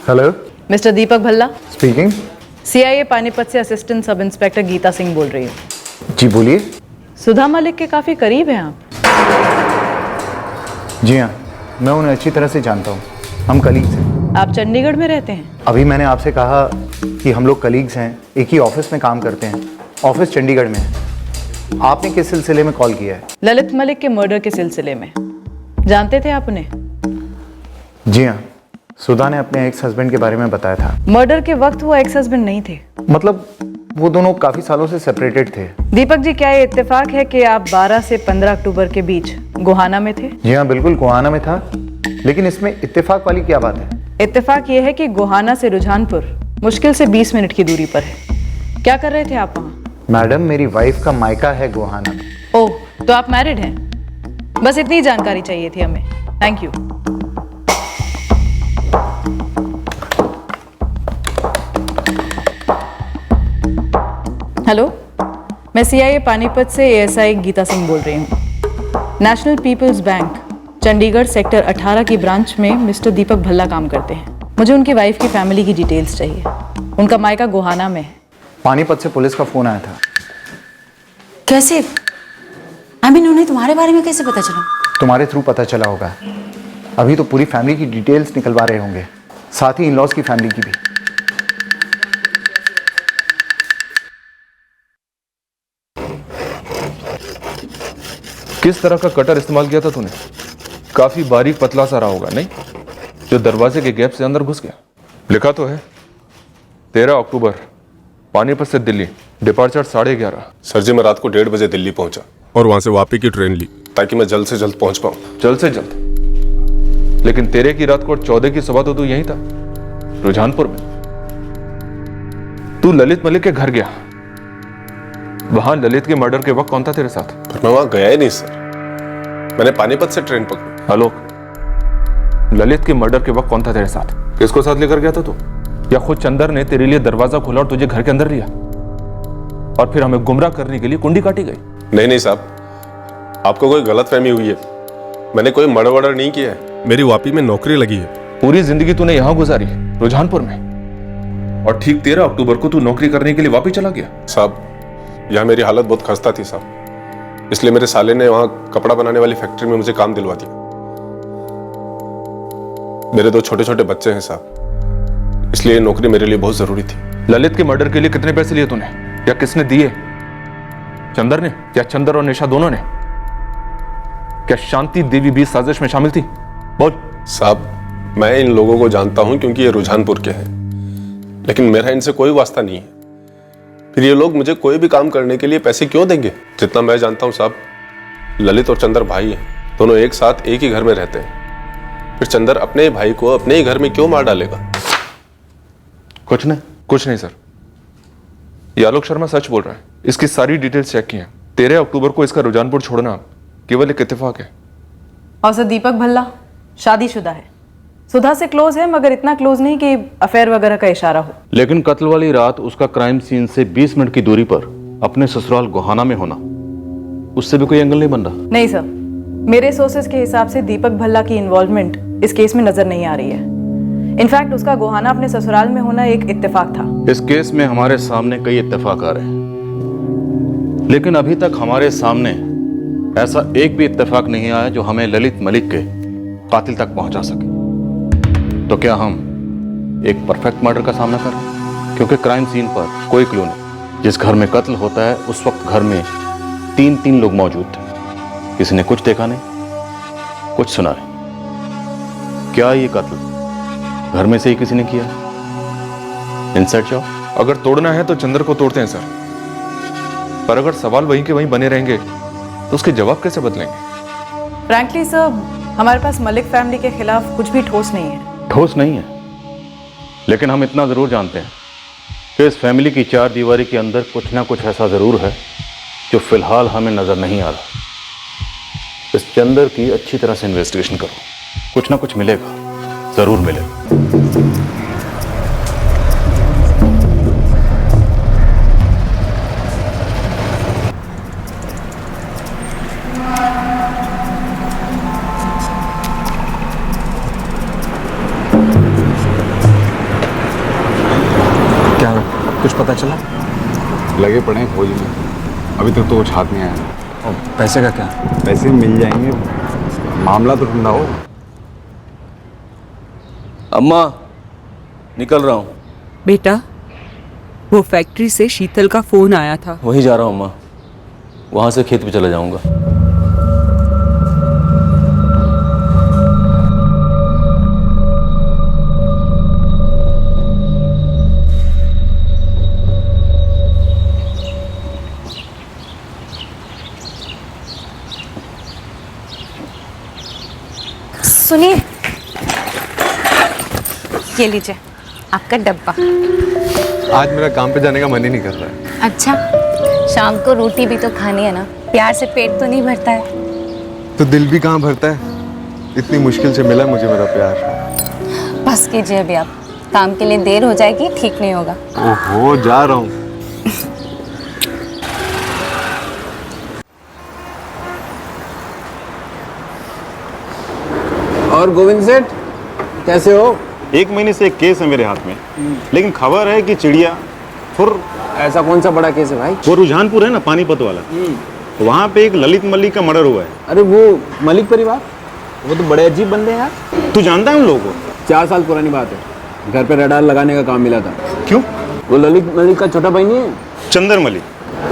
हेलो, मिस्टर दीपक भल्ला। स्पीकिंग। सीआईए पानीपत से assistant sub inspector Gita Singh बोल रही हूँ। जी बोलिए। सुधा मलिक के काफी करीब हैं आप। जी हाँ, मैं उन्हें अच्छी तरह से जानता हूँ, हम कलीग्स हैं। आप चंडीगढ़ में रहते हैं? अभी मैंने आपसे कहा कि हम लोग कलीग्स हैं, एक ही ऑफिस में काम करते हैं। ऑफिस चंडीगढ़ में है। आपने किस सिलसिले में कॉल किया है? ललित मलिक के मर्डर के सिलसिले में। जानते थे आप उन्हें? जी हाँ, सुधा ने अपने एक्स हस्बैंड के बारे में बताया था। मर्डर के वक्त वो एक्स हस्बैंड नहीं थे। मतलब वो दोनों काफी सालों से सेपरेटेड थे। दीपक जी, क्या ये इत्तेफाक है कि आप 12 से 15 अक्टूबर के बीच गोहाना में थे? जी हाँ, बिल्कुल गोहाना में था, लेकिन इसमें इत्तेफाक वाली क्या बात है? इत्तेफाक ये है कि गोहाना से रुझानपुर मुश्किल से 20 मिनट की दूरी पर है। क्या कर रहे थे आप वहाँ? मैडम, मेरी वाइफ का मायका है गोहाना। ओह, तो आप मैरिड हैं? बस इतनी जानकारी चाहिए थी हमें। Thank you. हेलो, मैं सीआईए पानीपत से एएसआई गीता सिंह बोल रही हूँ। National People's Bank Chandigarh sector 18 की ब्रांच में मिस्टर दीपक भल्ला काम करते हैं। मुझे उनकी वाइफ की फैमिली की डिटेल्स चाहिए। उनका मायका गोहाना में है। पानीपत से पुलिस का फोन आया था। कैसे? उन्हें तुम्हारे बारे में कैसे पता चला? तुम्हारे थ्रू पता चला होगा। अभी तो पूरी फैमिली की डिटेल्स निकलवा रहे होंगे, साथ ही इन लॉज की फैमिली की भी। किस तरह का कटर इस्तेमाल किया था तूने? काफी बारीक पतला सा रहा होगा, नहीं? जो दरवाजे के गैप से अंदर घुस गया। लिखा तो है 13 अक्टूबर पानीपत से दिल्ली, डिपार्चर 11:30। सर जी, मैं रात को 1:30 बजे दिल्ली पहुंचा और वहां से वापसी की ट्रेन ली ताकि मैं जल्द से जल्द पहुंच पाऊं। जल्द से जल्द? लेकिन 13 की रात को और 14 की सुबह तो तू यहीं था, रुझानपुर में। तू ललित मलिक के घर गया। वहां ललित के मर्डर के वक्त कौन था तेरे साथ? पर मैं वहां गया ही नहीं सर, मैंने पानीपत से ट्रेन पकड़ी। आलोक, ललित के मर्डर के वक्त कौन था तेरे साथ? किसको साथ लेकर गया था तू? या खुद चंदर ने तेरे लिए दरवाजा खोला और तुझे घर के अंदर लिया और फिर हमें गुमराह करने के लिए कुंडी काटी गई? नहीं नहीं साहब, आपको कोई गलतफहमी हुई है। मैंने कोई मर्डर वर्डर नहीं किया है, मेरी वापी में नौकरी लगी है। पूरी जिंदगी तूने यहां गुजारी, रुझानपुर में, और ठीक 13 अक्टूबर को तू नौकरी करने के लिए वापी चला गया। साहब, यहाँ मेरी हालत बहुत खस्ता थी साहब, इसलिए मेरे साले ने वहां कपड़ा बनाने वाली फैक्ट्री में मुझे काम दिलवा दिया। मेरे 2 छोटे छोटे बच्चे हैं साहब, इसलिए ये नौकरी मेरे लिए बहुत जरूरी थी। ललित के मर्डर के लिए कितने पैसे लिए तूने, या किसने दिए? चंदर ने या चंदर और निशा दोनों ने? क्या शांति देवी भी साजिश में शामिल थी? बोल। साहब, मैं इन लोगों को जानता हूं क्योंकि ये रुझानपुर के हैं, लेकिन मेरा इनसे कोई वास्ता नहीं है। फिर ये लोग मुझे कोई भी काम करने के लिए पैसे क्यों देंगे? जितना मैं जानता हूं साहब, ललित और चंदर भाई हैं, दोनों एक साथ एक ही घर में रहते हैं। फिर चंदर अपने भाई को अपने ही घर में क्यों मार डालेगा? कुछ नहीं सर, ये आलोक शर्मा सच बोल रहा है। इसकी सारी डिटेल्स चेक की हैं। 13 अक्टूबर को इसका रुझानपुर छोड़ना केवल एक इत्तेफाक है। और सर, दीपक भल्ला शादीशुदा है, सुधा से क्लोज है, मगर इतना क्लोज नहीं कि अफेयर वगैरह का इशारा हो। लेकिन कत्ल वाली रात उसका क्राइम सीन से 20 मिनट की दूरी पर अपने ससुराल गोहाना में होना, उससे भी कोई एंगल नहीं बन रहा। नहीं सर, मेरे सोर्सेज के हिसाब से दीपक भल्ला की इन्वॉल्वमेंट इस केस में नजर नहीं आ रही है। इनफैक्ट उसका गोहाना अपने ससुराल में होना एक इत्तेफाक था। इस केस में हमारे सामने कई इत्तेफाक आ रहे हैं, लेकिन अभी तक हमारे सामने ऐसा एक भी इत्तेफाक नहीं आया जो हमें ललित मलिक के कातिल तक पहुंचा सके। तो क्या हम एक परफेक्ट मर्डर का सामना कर रहे हैं? क्योंकि क्राइम सीन पर कोई क्लू नहीं। जिस घर में कत्ल होता है उस वक्त घर में 3 लोग मौजूद थे। किसी ने कुछ देखा नहीं, कुछ सुना नहीं। क्या ये कत्ल घर में से ही किसी ने किया? Inside job? अगर तोड़ना है तो चंद्र को तोड़ते हैं सर, पर अगर सवाल वहीं के वहीं बने रहेंगे तो उसके जवाब कैसे बदलेंगे? फ्रैंकली सर, हमारे पास मलिक फैमिली के खिलाफ कुछ भी ठोस नहीं है। ठोस नहीं है, लेकिन हम इतना जरूर जानते हैं कि इस फैमिली की 4 दीवारी के अंदर कुछ ना कुछ ऐसा जरूर है जो फिलहाल हमें नजर नहीं आ रहा। इस चंदर की अच्छी तरह से इन्वेस्टिगेशन करो, कुछ ना कुछ मिलेगा, जरूर मिलेगा। कुछ पता चला? लगे पड़े हैं खोज में, अभी तक तो कुछ हाथ नहीं आया। और पैसे का क्या? पैसे मिल जाएंगे, मामला तो ठंडा हो। अम्मा, निकल रहा हूँ। बेटा, वो फैक्ट्री से शीतल का फोन आया था। वहीं जा रहा हूँ अम्मा, वहां से खेत पे चला जाऊंगा। सुनिए, ये लीजिए आपका डब्बा। आज मेरा काम पे जाने का मन ही नहीं कर रहा है। अच्छा, शाम को रोटी भी तो खानी है ना, प्यार से पेट तो नहीं भरता है। तो दिल भी कहाँ भरता है? इतनी मुश्किल से मिला मुझे मेरा प्यार। बस कीजिए अभी आप, काम के लिए देर हो जाएगी, ठीक नहीं होगा। ओहो, जा रहा हूँ। और गोविंद सेठ कैसे हो? 1 महीने से एक केस है मेरे हाथ में, लेकिन खबर है कि चिड़िया फुर। ऐसा कौन सा बड़ा केस है भाई? वो रुझानपुर है ना, पानीपत वाला, वहाँ पे एक ललित मलिक का मर्डर हुआ है। अरे वो मलिक परिवार, वो तो बड़े अजीब बंदे हैं यार। तू जानता है उन लोगों को? 4 साल पुरानी बात है, घर पे रडार लगाने का काम मिला था। क्यों? वो ललित मलिक का छोटा भाई नहीं है? चंदर मलिक।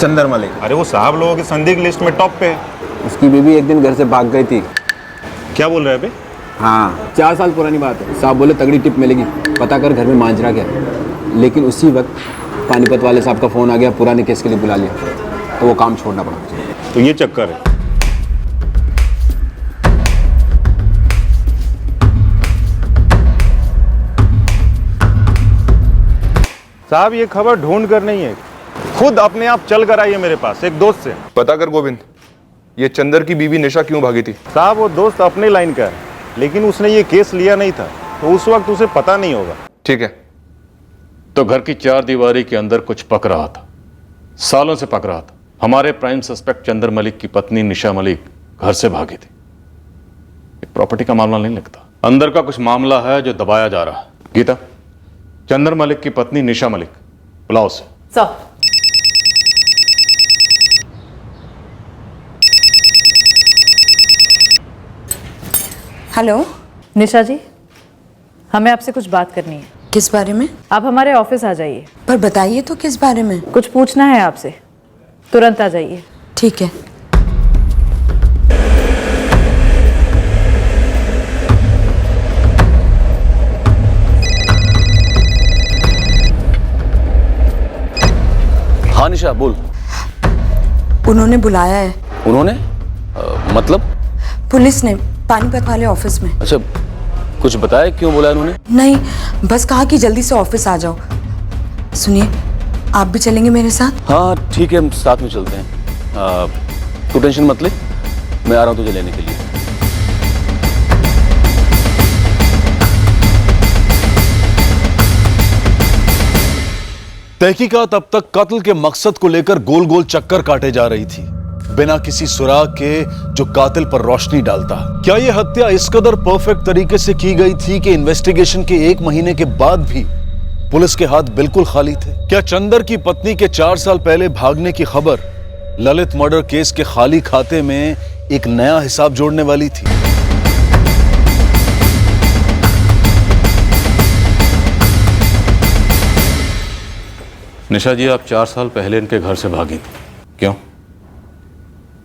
चंदर मलिक? अरे वो साहब लोगों की संदिग्ध लिस्ट में टॉप पे है। उसकी बीवी एक दिन घर से भाग गई थी। क्या बोल रहे हैं बे? हाँ, 4 साल पुरानी बात है। साहब बोले तगड़ी टिप मिलेगी, पता कर घर में मांजरा क्या। लेकिन उसी वक्त पानीपत वाले साहब का फोन आ गया, पुराने केस के लिए बुला लिया, तो वो काम छोड़ना पड़ा। तो ये चक्कर है। साहब ये खबर ढूंढ कर नहीं है, खुद अपने आप चल कर आई है मेरे पास एक दोस्त से। पता कर गोविंद, ये चंदर की बीवी निशा क्यों भागी थी? साहब वो दोस्त अपने लाइन का है, लेकिन उसने ये केस लिया नहीं था, तो उस वक्त उसे पता नहीं होगा। ठीक है, तो घर की 4 दीवारी के अंदर कुछ पक रहा था, सालों से पक रहा था। हमारे प्राइम सस्पेक्ट चंदर मलिक की पत्नी निशा मलिक घर से भागी थी। एक प्रॉपर्टी का मामला नहीं लगता, अंदर का कुछ मामला है जो दबाया जा रहा है। गीता, चंदर मलिक की पत्नी निशा मलिक बुलाओ से। सर, हेलो निशा जी, हमें आपसे कुछ बात करनी है। किस बारे में? आप हमारे ऑफिस आ जाइए। पर बताइए तो किस बारे में? कुछ पूछना है आपसे, तुरंत आ जाइए। ठीक है। हाँ निशा बोल। उन्होंने बुलाया है। उन्होंने? मतलब? पुलिस ने, पानीपत वाले ऑफिस में। अच्छा, कुछ बताया क्यों बोला उन्होंने? नहीं, बस कहा कि जल्दी से ऑफिस आ जाओ। सुनिए, आप भी चलेंगे मेरे साथ? हाँ ठीक है, हम साथ में चलते हैं। तू टेंशन मत ले, मैं आ रहा हूँ तुझे लेने के लिए। तहकीकात अब तक कत्ल के मकसद को लेकर गोल गोल चक्कर काटे जा रही थी, बिना किसी सुराग के जो कातिल पर रोशनी डालता। क्या यह हत्या इस कदर परफेक्ट तरीके से की गई थी कि इन्वेस्टिगेशन के 1 महीने के बाद भी पुलिस के हाथ बिल्कुल खाली थे? क्या चंदर की पत्नी के 4 साल पहले भागने की खबर ललित मर्डर केस के खाली खाते में एक नया हिसाब जोड़ने वाली थी? निशा जी, आप 4 साल पहले इनके घर से भागी थी। क्यों?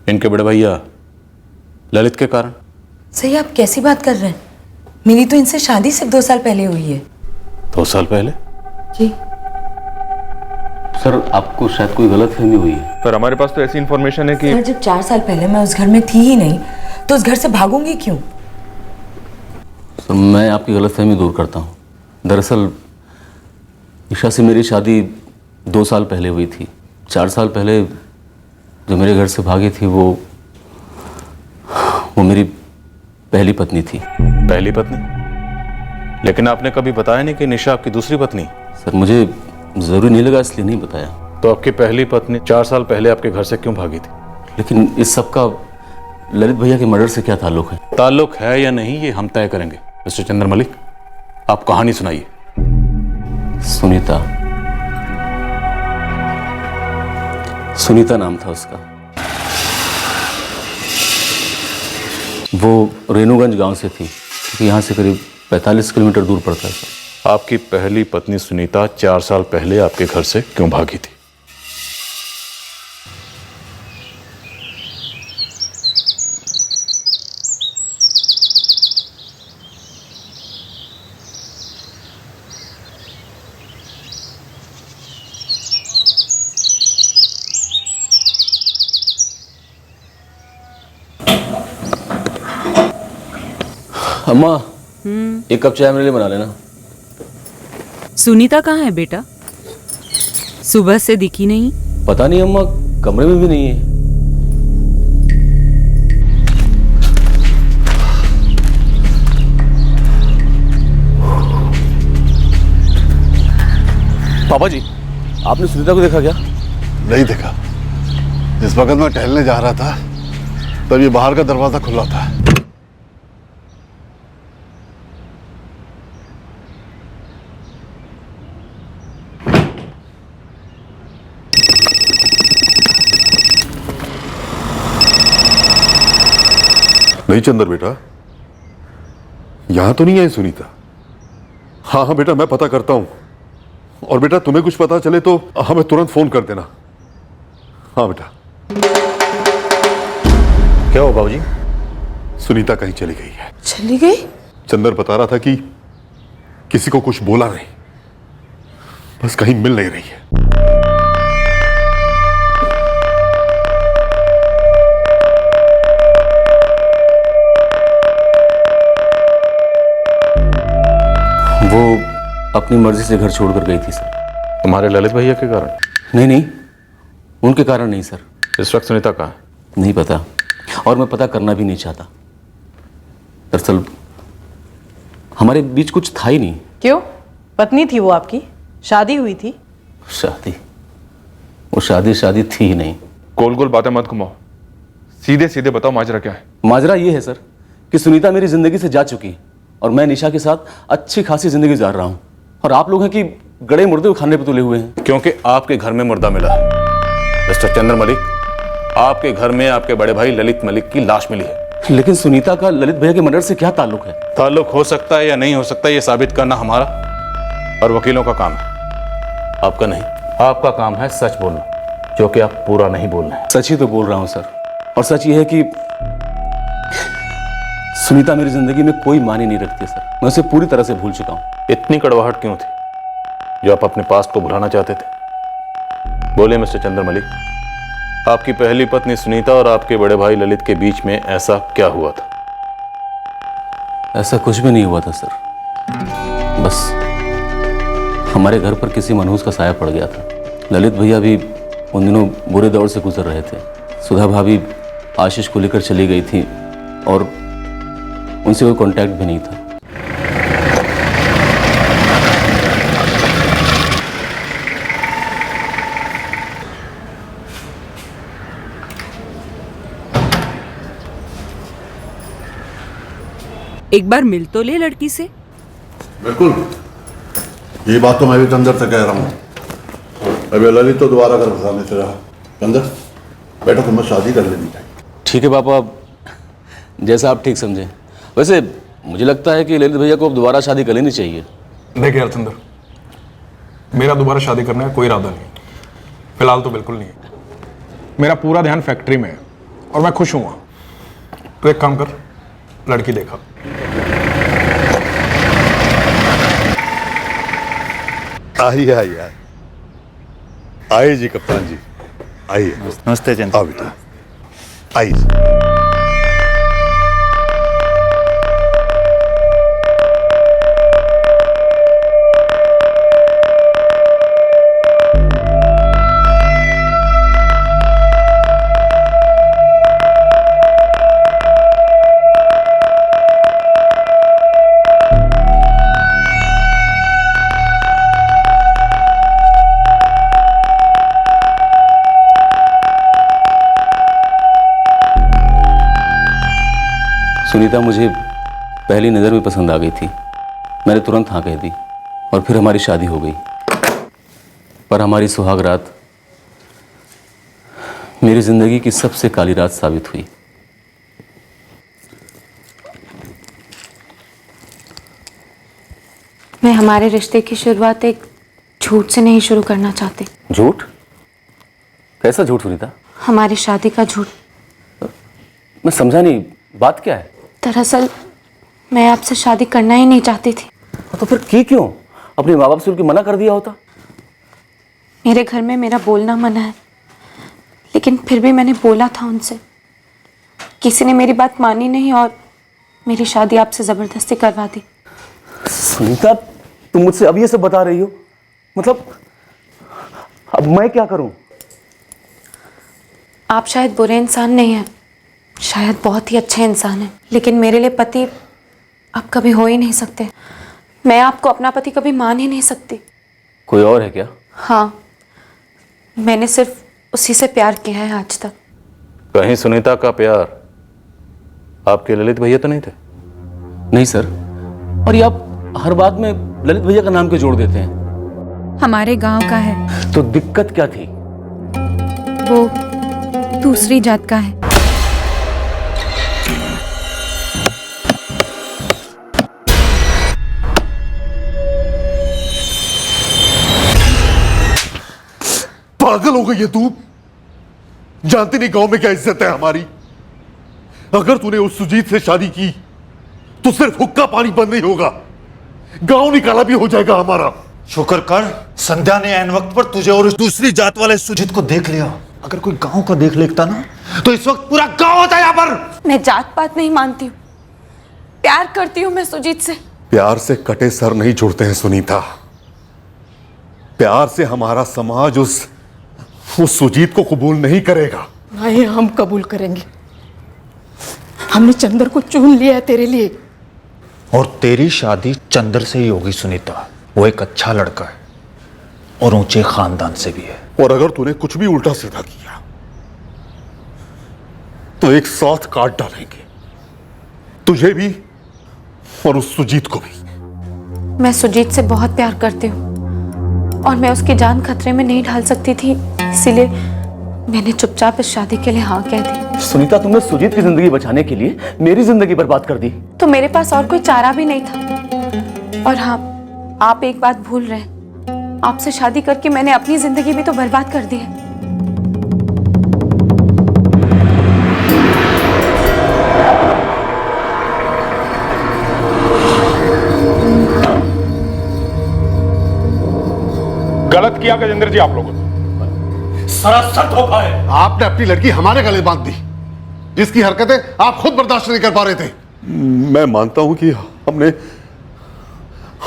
इनके बड़े भैया ललित के कारण? सही, आप कैसी बात कर रहे हैं? मेरी तो इनसे शादी सिर्फ 2 साल पहले हुई है। 2 साल पहले? जी सर, आपको शायद कोई गलतफहमी हुई है। पर हमारे पास तो ऐसी इन्फॉर्मेशन है कि सर, जब 4 साल पहले मैं उस घर में थी ही नहीं तो उस घर से भागूंगी क्यों? सर, मैं आपकी गलतफहमी दूर करता हूँ। दरअसल निशा से मेरी शादी 2 साल पहले हुई थी। 4 साल पहले जो मेरे घर से भागी थी वो मेरी पहली पत्नी थी। पहली पत्नी? लेकिन आपने कभी बताया नहीं कि निशा आपकी दूसरी पत्नी? सर, मुझे जरूरी नहीं लगा इसलिए नहीं बताया। तो आपकी पहली पत्नी 4 साल पहले आपके घर से क्यों भागी थी? लेकिन इस सब का ललित भैया के मर्डर से क्या ताल्लुक है? ताल्लुक है या नहीं ये हम तय करेंगे। मिस्टर चंद्र मलिक, आप कहानी सुनाइए। सुनीता नाम था उसका। वो रेणुगंज गांव से थी, क्योंकि यहाँ से करीब 45 किलोमीटर दूर पड़ता है सर। आपकी पहली पत्नी सुनीता 4 साल पहले आपके घर से क्यों भागी थी? अम्मा, एक कप चाय मेरे लिए बना लेना। सुनीता कहाँ है बेटा? सुबह से दिखी नहीं। पता नहीं अम्मा, कमरे में भी नहीं है। पापा जी, आपने सुनीता को देखा क्या? नहीं देखा। जिस वक्त मैं टहलने जा रहा था तब ये बाहर का दरवाजा खुला था। नहीं चंदर बेटा, यहां तो नहीं है सुनीता। हाँ हाँ बेटा, मैं पता करता हूं। और बेटा, तुम्हें कुछ पता चले तो हमें तुरंत फोन कर देना। हाँ बेटा। क्या हो बाबूजी? सुनीता कहीं चली गई है। चली गई? चंदर बता रहा था कि किसी को कुछ बोला नहीं, बस कहीं मिल नहीं रही है। वो अपनी मर्जी से घर छोड़कर गई थी सर। तुम्हारे ललित भैया के कारण? नहीं, उनके कारण नहीं सर। इस वक्त सुनीता कहाँ है? नहीं पता, और मैं पता करना भी नहीं चाहता। दरअसल हमारे बीच कुछ था ही नहीं। क्यों? पत्नी थी वो आपकी, शादी हुई थी। वो शादी थी ही नहीं। गोल गोल बातें मत घुमाओ, सीधे सीधे बताओ माजरा क्या है। माजरा ये है सर कि सुनीता मेरी जिंदगी से जा चुकी है और मैं निशा के साथ अच्छी खासी जिंदगी गुजार रहा हूं, और आप लोग हैं कि गड़े मुर्दे को खाने पे तुले हुए हैं। क्योंकि आपके घर में मुर्दा मिला है। मिस्टर चंद्र मलिक, आपके घर में आपके बड़े भाई ललित मलिक की लाश मिली है। लेकिन सुनीता का ललित भैया के मर्डर से क्या ताल्लुक है? ताल्लुक हो सकता है या नहीं हो सकता, ये साबित करना हमारा और वकीलों का काम है, आपका नहीं। आपका काम है सच बोलना, जो कि आप पूरा नहीं बोल रहे हैं। सच ही तो बोल रहा हूं सर, और सच ये है कि सुनीता मेरी जिंदगी में कोई मानी नहीं रखती सर। मैं उसे पूरी तरह से भूल चुका हूं। इतनी कड़वाहट क्यों थी जो आप अपने पास्ट को भुलाना चाहते थे? बोले मिस्टर चंद्र मलिक, आपकी पहली पत्नी सुनीता और आपके बड़े भाई ललित के बीच में ऐसा क्या हुआ था? ऐसा कुछ भी नहीं हुआ था सर, बस हमारे घर पर किसी मनहूस का साया पड़ गया था। ललित भैया भी उन दिनों बुरे दौर से गुजर रहे थे। सुधा भाभी आशीष को लेकर चली गई थी और उनसे कोई कांटेक्ट भी नहीं था। एक बार मिल तो ले लड़की से। बिल्कुल, ये बात तो मैं भी चंदर से कह रहा हूँ। अभी ललित तो दोबारा घर फंसाने से रहा। चंदर बेटा, तुम्हें शादी कर लेनी चाहिए। ठीक है पापा, जैसा आप ठीक समझें। वैसे मुझे लगता है कि ललित भैया को अब दोबारा शादी कर लेनी चाहिए। देख यार चंदर, मेरा दोबारा शादी करने का कोई इरादा नहीं। फिलहाल तो बिल्कुल नहीं है। मेरा पूरा ध्यान फैक्ट्री में है और मैं खुश हूँ। तो एक काम कर, लड़की देखा। आइए आइए आइए जी कप्तान जी, आइए। नमस्ते चंद। आओ बेटा, आइए। सुनीता मुझे पहली नज़र में पसंद आ गई थी। मैंने तुरंत हाँ कह दी और फिर हमारी शादी हो गई। पर हमारी सुहाग रात मेरी जिंदगी की सबसे काली रात साबित हुई। मैं हमारे रिश्ते की शुरुआत एक झूठ से नहीं शुरू करना चाहती। झूठ? कैसा झूठ सुनीता? हमारी शादी का झूठ। मैं समझा नहीं, बात क्या है? दरअसल मैं आपसे शादी करना ही नहीं चाहती थी। तो फिर की क्यों? अपने माँ बाप से उनकी मना कर दिया होता। मेरे घर में मेरा बोलना मना है, लेकिन फिर भी मैंने बोला था उनसे। किसी ने मेरी बात मानी नहीं और मेरी शादी आपसे जबरदस्ती करवा दी। सुनीता, तुम मुझसे अब ये सब बता रही हो? मतलब अब मैं क्या करूं? आप शायद बुरे इंसान नहीं हैं, शायद बहुत ही अच्छे इंसान हैं, लेकिन मेरे लिए पति आप कभी हो ही नहीं सकते। मैं आपको अपना पति कभी मान ही नहीं सकती। कोई और है क्या? हाँ, मैंने सिर्फ उसी से प्यार किया है आज तक। कहीं सुनीता का प्यार आपके ललित भैया तो नहीं थे? नहीं सर। और ये आप हर बात में ललित भैया का नाम क्यों जोड़ देते हैं? हमारे गांव का है। तो दिक्कत क्या थी? वो दूसरी जात का है। पागल हो गई है तू? जानती नहीं गांव में क्या इज्जत है हमारी? अगर तूने उस सुजीत से शादी की तो सिर्फ हुक्का पानी बंद नहीं होगा, गांव निकाला भी हो जाएगा हमारा। शुक्र कर संध्या ने ऐन वक्त पर तुझे और उस दूसरी जात वाले सुजीत को देख लिया। अगर कोई गांव का देख लेता ना तो इस वक्त पूरा गांव होता यहाँ पर। मैं जात पात नहीं मानती हूँ, प्यार करती हूँ मैं सुजीत से। प्यार से कटे सर नहीं जुड़ते हैं सुनीता। प्यार से हमारा समाज उस सुजीत को कबूल नहीं करेगा। नहीं, हम कबूल करेंगे। हमने चंदर को चुन लिया है तेरे लिए। और तेरी शादी चंदर से ही होगी सुनीता। वो एक अच्छा लड़का है और ऊंचे खानदान से भी है। और अगर तूने कुछ भी उल्टा सीधा किया तो एक साथ काट डालेंगे, तुझे भी और उस सुजीत को भी। मैं सुजीत से बहुत प्यार करती हूँ और मैं उसकी जान खतरे में नहीं डाल सकती थी, इसीलिए मैंने चुपचाप इस शादी के लिए हाँ कह दी। सुनीता, तुमने सुजीत की जिंदगी बचाने के लिए मेरी जिंदगी बर्बाद कर दी। तो मेरे पास और कोई चारा भी नहीं था। और हाँ, आप एक बात भूल रहे हैं, आपसे शादी करके मैंने अपनी जिंदगी भी तो बर्बाद कर दी है। गलत किया गजेंद्र जी आप लोगों ने। सरासर धोखा है। आपने अपनी लड़की हमारे गले बांध दी, जिसकी हरकतें आप खुद बर्दाश्त नहीं कर पा रहे थे। मैं मानता हूं कि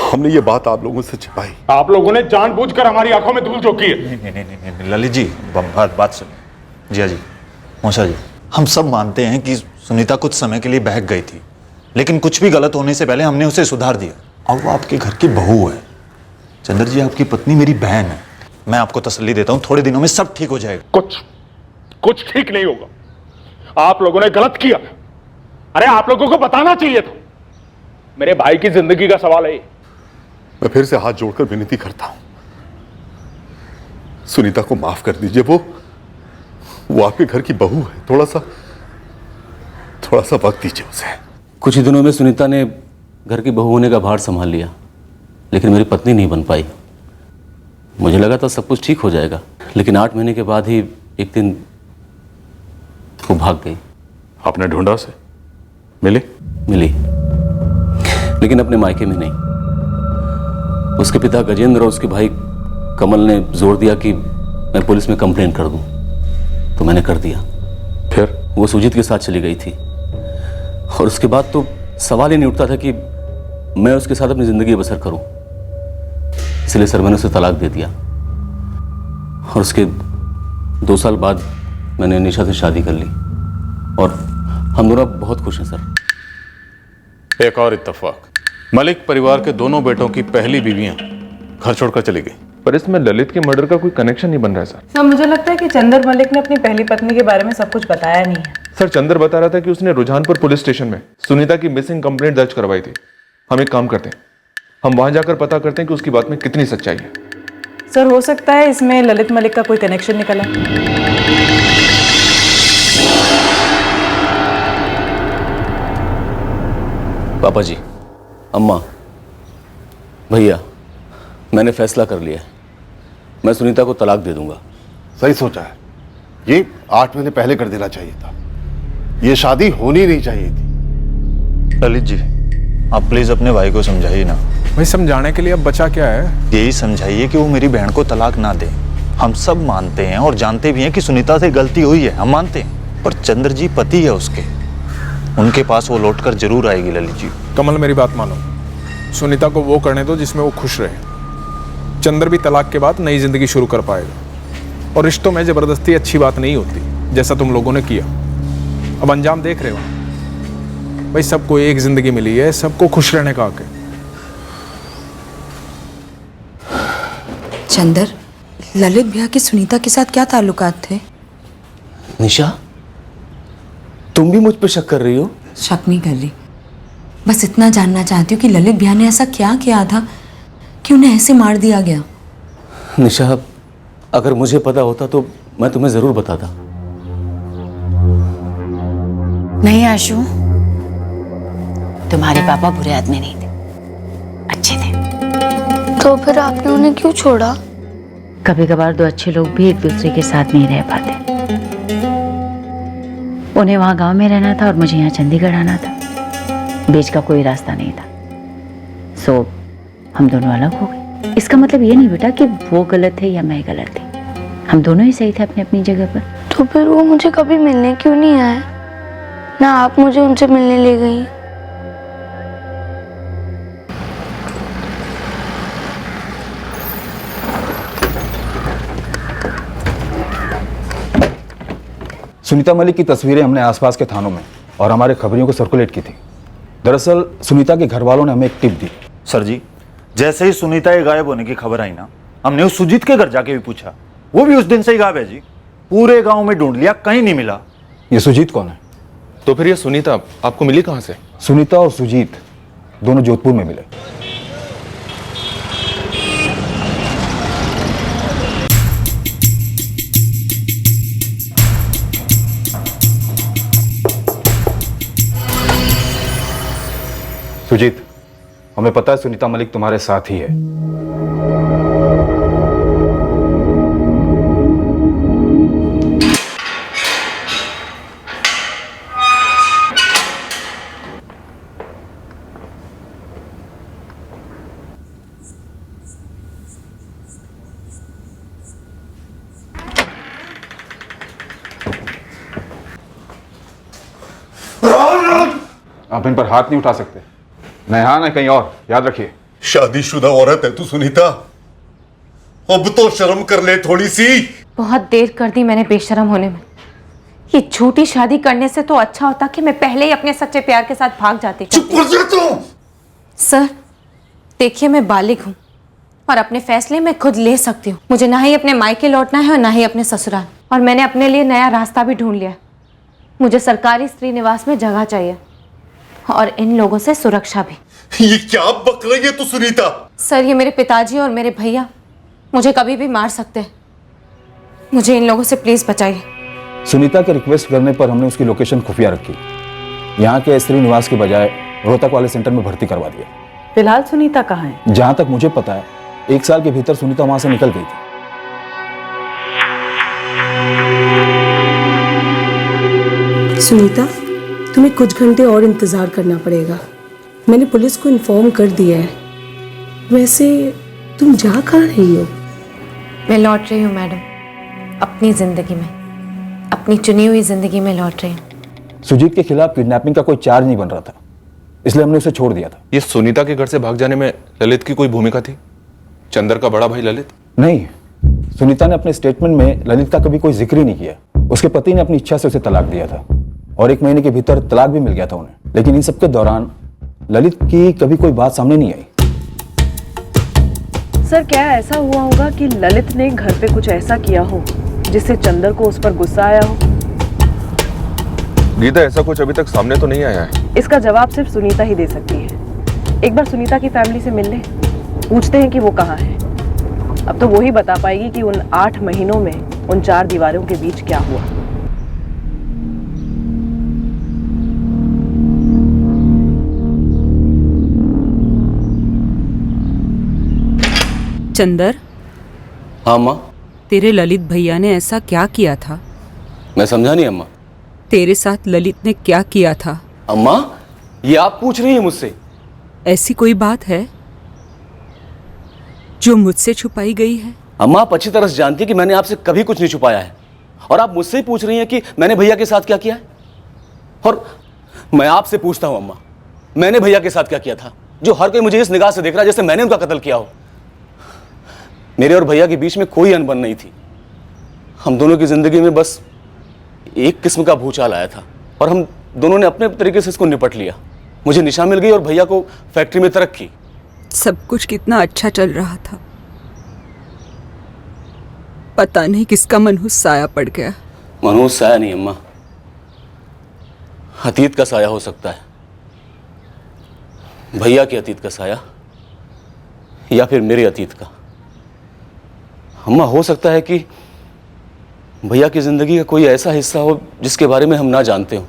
हमने ये बात आप लोगों से छिपाई। आप लोगों ने जानबूझकर हमारी आंखों में धूल झोंकी है। नहीं, ललित जी बात सुनिए। जिया जी, मौसा जी, हम सब मानते हैं कि सुनीता कुछ समय के लिए बहक गई थी, लेकिन कुछ भी गलत होने से पहले हमने उसे सुधार दिया। और वो आपके घर की बहू है। चंद्र जी आपकी पत्नी मेरी बहन है। मैं आपको तसल्ली देता हूं, थोड़े दिनों में सब ठीक हो जाएगा। कुछ ठीक नहीं होगा। आप लोगों ने गलत किया। अरे आप लोगों को बताना चाहिए था। मेरे भाई की जिंदगी का सवाल है। मैं फिर से हाथ जोड़कर विनती करता हूं, सुनीता को माफ कर दीजिए। वो आपके घर की बहू है। थोड़ा सा वक्त दीजिए उसे। कुछ ही दिनों में सुनीता ने घर की बहू होने का भार संभाल लिया, लेकिन मेरी पत्नी नहीं बन पाई। मुझे लगा था सब कुछ ठीक हो जाएगा, लेकिन 8 महीने के बाद ही एक दिन वो भाग गई। आपने ढूंढा उसे? मिली? मिली, लेकिन अपने मायके में नहीं। उसके पिता गजेंद्र और उसके भाई कमल ने जोर दिया कि मैं पुलिस में कंप्लेन कर दूं, तो मैंने कर दिया। फिर वो सुजीत के साथ चली गई थी, और उसके बाद तो सवाल ही नहीं उठता था कि मैं उसके साथ अपनी जिंदगी बसर करूं। इसलिए सर मैंने उसे तलाक दे दिया, और उसके 2 साल बाद मैंने निशा से शादी कर ली, और हम दोनों बहुत खुश हैं सर। एक और इत्तेफाक, मलिक परिवार के दोनों बेटों की पहली बीवियां घर छोड़कर चली गई। पर इसमें ललित के मर्डर का कोई कनेक्शन नहीं बन रहा है सर। सर मुझे लगता है कि चंदर मलिक ने अपनी पहली पत्नी के बारे में सब कुछ बताया नहीं है। सर चंदर बता रहा था कि उसने रुझानपुर पुलिस स्टेशन में सुनीता की मिसिंग कंप्लेंट दर्ज करवाई थी। हम एक काम करते हैं, हम वहां जाकर पता करते हैं कि उसकी बात में कितनी सच्चाई है। सर हो सकता है इसमें ललित मलिक का कोई कनेक्शन निकला। पापा जी, अम्मा, भैया, मैंने फैसला कर लिया है। मैं सुनीता को तलाक दे दूंगा। सही सोचा है। ये 8 महीने पहले कर देना चाहिए था। ये शादी होनी नहीं चाहिए थी। ललित जी, आप प्लीज अपने भाई को समझाइए ना। भाई समझाने के लिए अब बचा क्या है? यही समझाइए कि वो मेरी बहन को तलाक ना दे। हम सब मानते हैं और जानते भी हैं कि सुनीता से गलती हुई है, हम मानते हैं, पर चंद्र जी पति है उसके, उनके पास वो लौटकर जरूर आएगी। ललित जी, कमल मेरी बात मानो, सुनीता को वो करने दो जिसमें वो खुश रहे। चंद्र भी तलाक के बाद नई जिंदगी शुरू कर पाएगा, और रिश्तों में जबरदस्ती अच्छी बात नहीं होती, जैसा तुम लोगों ने किया। अब अंजाम देख रहे हो भाई, सबको एक जिंदगी मिली है, सबको खुश रहने का हक है। चंदर, ललित भैया की सुनीता के साथ क्या ताल्लुकात थे? निशा, तुम भी मुझ पे शक कर रही हो? शक नहीं कर रही, बस इतना जानना चाहती हूँ कि ललित भैया ने ऐसा क्या किया था कि उन्हें ऐसे मार दिया गया। निशा, अगर मुझे पता होता तो मैं तुम्हें जरूर बताता। नहीं आशु, तुम्हारे पापा बुरे आदमी नहीं थे, अच्छे थे। तो फिर आपने उन्हें क्यों छोड़ा? कभी कभार 2 अच्छे लोग भी एक दूसरे के साथ नहीं रह पाते। उन्हें वहां गांव में रहना था और मुझे यहाँ चंडीगढ़ आना था, बीच का कोई रास्ता नहीं था। सो हम दोनों अलग हो गए। इसका मतलब ये नहीं बेटा कि वो गलत है या मैं गलत थी, हम दोनों ही सही थे अपनी अपनी जगह पर। तो फिर वो मुझे कभी मिलने क्यों नहीं आए? ना आप मुझे उनसे मिलने ले गई। सुनीता मलिक की तस्वीरें हमने आसपास के थानों में और हमारे खबरियों को सर्कुलेट की थी। दरअसल सुनीता के घर वालों ने हमें एक टिप दी। सर जी, जैसे ही सुनीता के गायब होने की खबर आई ना, हमने उस सुजीत के घर जाके भी पूछा, वो भी उस दिन से ही गायब है जी। पूरे गांव में ढूंढ लिया, कहीं नहीं मिला। ये सुजीत कौन है? तो फिर ये सुनीता आपको मिली कहां से? सुनीता और सुजीत दोनों जोधपुर में मिले। सुजीत, हमें पता है सुनीता मलिक तुम्हारे साथ ही है। आप इन पर हाथ नहीं उठा सकते, न यहां न कहीं और, याद रखिए। शादीशुदा औरत है तू सुनीता, अब तो शर्म कर ले थोड़ी सी। बहुत देर कर दी मैंने बेशरम होने में। ये झूठी शादी करने से तो अच्छा होता कि मैं पहले ही अपने सच्चे प्यार के साथ भाग जाती। चुप कर जा तू। सर देखिए, मैं बालिग हूँ और अपने फैसले मैं खुद ले सकती हूँ। मुझे ना ही अपने मायके लौटना है और ना ही अपने ससुराल, और मैंने अपने लिए नया रास्ता भी ढूंढ लिया। मुझे सरकारी स्त्री निवास में जगह चाहिए और इन लोगों से सुरक्षा भी। ये क्या बक रही है तू सुनीता? सर ये मेरे पिताजी और मेरे भैया मुझे कभी भी मार सकते हैं। मुझे इन लोगों से प्लीज बचाइए। सुनीता के रिक्वेस्ट करने पर हमने उसकी लोकेशन खुफिया रखी। यहाँ के स्त्री निवास के बजाय रोहतक वाले सेंटर में भर्ती करवा दिया। फिलहाल सुनीता कहाँ है? जहाँ तक मुझे पता है 1 साल के भीतर सुनीता वहां से निकल गई थी। सुनीता, तुम्हें कुछ घंटे और इंतजार करना पड़ेगा। मैंने पुलिस को इन्फॉर्म कर दिया है। वैसे तुम जा कहाँ रही हो? मैं लौट रही हूँ मैडम, अपनी जिंदगी में, अपनी चुनी हुई जिंदगी में लौट रही हूँ। सुजीत के खिलाफ किडनैपिंग का कोई चार्ज नहीं बन रहा था, इसलिए हमने उसे छोड़ दिया था। ये सुनीता के घर से भाग जाने में ललित की कोई भूमिका थी? चंदर का बड़ा भाई ललित? नहीं, सुनीता ने अपने स्टेटमेंट में ललित का कभी कोई जिक्र ही नहीं किया। उसके पति ने अपनी इच्छा से उसे तलाक दिया था और 1 महीने के भीतर तलाक भी मिल गया था उन्हें। लेकिन इन सबके दौरान ललित की कभी कोई बात सामने नहीं आई। सर, क्या ऐसा हुआ होगा कि ललित ने घर पे कुछ ऐसा किया हो जिससे चंदर को उस पर गुस्सा आया हो? गीता, ऐसा कुछ अभी तक सामने तो नहीं आया है। इसका जवाब सिर्फ सुनीता ही दे सकती है। एक बार सुनीता की फैमिली से मिल ले, पूछते हैं कि वो कहाँ है। अब तो वो ही बता पाएगी कि उन 8 महीनों में उन 4 दीवारों के बीच क्या हुआ। चंदर। हाँ अम्मा। तेरे ललित भैया ने ऐसा क्या किया था? मैं समझा नहीं अम्मा। तेरे साथ ललित ने क्या किया था? अम्मा, ये आप पूछ रही हैं मुझसे? ऐसी कोई बात है जो मुझसे छुपाई गई है? अम्मा, आप अच्छी तरह से जानती हैं कि मैंने आपसे कभी कुछ नहीं छुपाया है, और आप मुझसे ही पूछ रही हैं कि मैंने भैया के साथ क्या किया है। और मैं आपसे पूछता हूं अम्मा, मैंने भैया के साथ क्या किया था जो हर कोई मुझे इस निगाह से देख रहा है जैसे मैंने उनका कत्ल किया हो। मेरे और भैया के बीच में कोई अनबन नहीं थी। हम दोनों की जिंदगी में बस एक किस्म का भूचाल आया था और हम दोनों ने अपने तरीके से इसको निपट लिया। मुझे निशा मिल गई और भैया को फैक्ट्री में तरक्की। सब कुछ कितना अच्छा चल रहा था, पता नहीं किसका मनहूस साया पड़ गया। मनहूस साया नहीं अम्मा, अतीत का साया हो सकता है। भैया के अतीत का साया या फिर मेरे अतीत का। अम्मा, हो सकता है कि भैया की जिंदगी का कोई ऐसा हिस्सा हो जिसके बारे में हम ना जानते हो।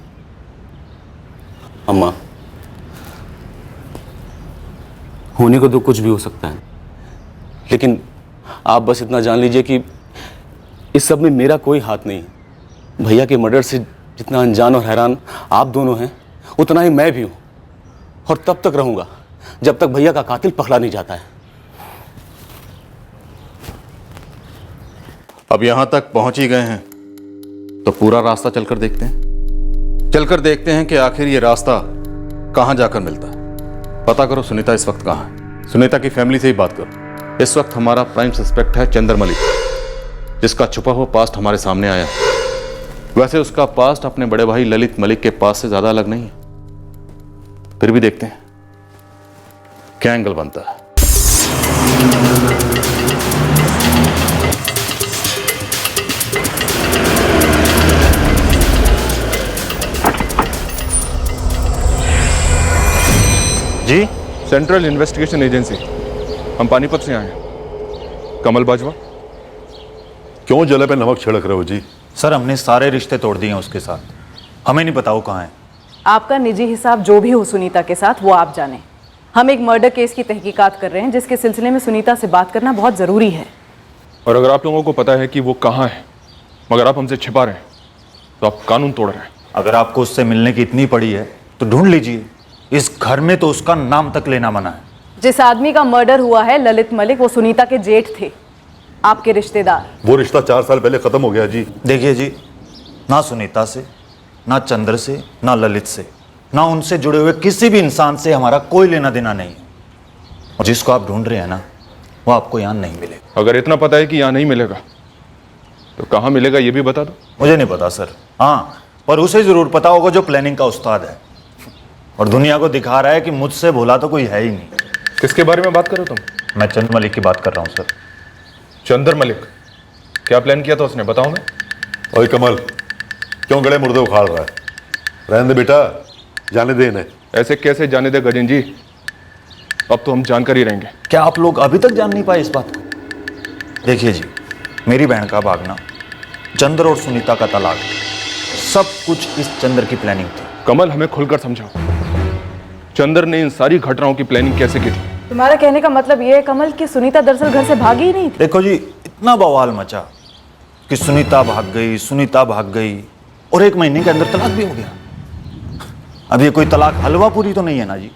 अम्मा, होने को तो कुछ भी हो सकता है, लेकिन आप बस इतना जान लीजिए कि इस सब में मेरा कोई हाथ नहीं है। भैया के मर्डर से जितना अनजान और हैरान आप दोनों हैं, उतना ही मैं भी हूं, और तब तक रहूंगा जब तक भैया का कातिल पकड़ा नहीं जाता है। अब यहां तक पहुंच ही गए हैं तो पूरा रास्ता चलकर देखते हैं। चलकर देखते हैं कि आखिर ये रास्ता कहां जाकर मिलता है। पता करो सुनीता इस वक्त कहां है। सुनीता की फैमिली से ही बात करो। इस वक्त हमारा प्राइम सस्पेक्ट है चंदर मलिक, जिसका छुपा हुआ पास्ट हमारे सामने आया है। वैसे उसका पास्ट अपने बड़े भाई ललित मलिक के पास से ज्यादा अलग नहीं है, फिर भी देखते हैं क्या एंगल बनता है। जी, सेंट्रल इन्वेस्टिगेशन एजेंसी, हम पानीपत से आए हैं। कमल बाजवा। क्यों जले पे नमक छिड़क रहे हो जी? सर, हमने सारे रिश्ते तोड़ दिए हैं उसके साथ, हमें नहीं पता वो कहाँ है। आपका निजी हिसाब जो भी हो सुनीता के साथ वो आप जाने। हम एक मर्डर केस की तहकीकात कर रहे हैं जिसके सिलसिले में सुनीता से बात करना बहुत ज़रूरी है। और अगर आप लोगों को पता है कि वो कहाँ है मगर आप हमसे छिपा रहे हैं तो आप कानून तोड़ रहे हैं। अगर आपको उससे मिलने की इतनी पड़ी है तो ढूंढ लीजिए। इस घर में तो उसका नाम तक लेना मना है। जिस आदमी का मर्डर हुआ है ललित मलिक, वो सुनीता के जेठ थे, आपके रिश्तेदार। वो रिश्ता 4 साल पहले खत्म हो गया जी। देखिए जी, ना सुनीता से, ना चंद्र से, ना ललित से, ना उनसे जुड़े हुए किसी भी इंसान से हमारा कोई लेना देना नहीं है। और जिसको आप ढूंढ रहे हैं ना, वो आपको यहाँ नहीं मिलेगा। अगर इतना पता है कि यहाँ नहीं मिलेगा तो कहाँ मिलेगा ये भी बता दो। मुझे नहीं पता सर, हाँ, पर उसे जरूर पता होगा जो प्लानिंग का उस्ताद है और दुनिया को दिखा रहा है कि मुझसे भोला तो कोई है ही नहीं। किसके बारे में बात कर रहे हो तुम? मैं चंद्र मलिक की बात कर रहा हूँ सर। चंद्र मलिक? क्या प्लान किया था उसने, बताओ मैं। ओए कमल, क्यों गड़े मुर्दे उखाड़ रहा है? रहने दे बेटा, जाने दे इन्हें। ऐसे कैसे जाने दे गजेन जी, अब तो हम जानकर ही रहेंगे। क्या आप लोग अभी तक जान नहीं पाए इस बात को? देखिए जी, मेरी बहन का भागना, चंद्र और सुनीता का तलाक, सब कुछ इस चंद्र की प्लानिंग थी। कमल, हमें खुलकर समझाओ, चंद्र ने इन सारी घटनाओं की प्लानिंग कैसे की थी? तुम्हारा कहने का मतलब ये है कमल कि सुनीता दरअसल घर से भागी ही नहीं थी? देखो जी, इतना बवाल मचा कि सुनीता भाग गई और 1 महीने के अंदर तलाक भी हो गया। अब ये कोई तलाक हलवा पूरी तो नहीं है ना जी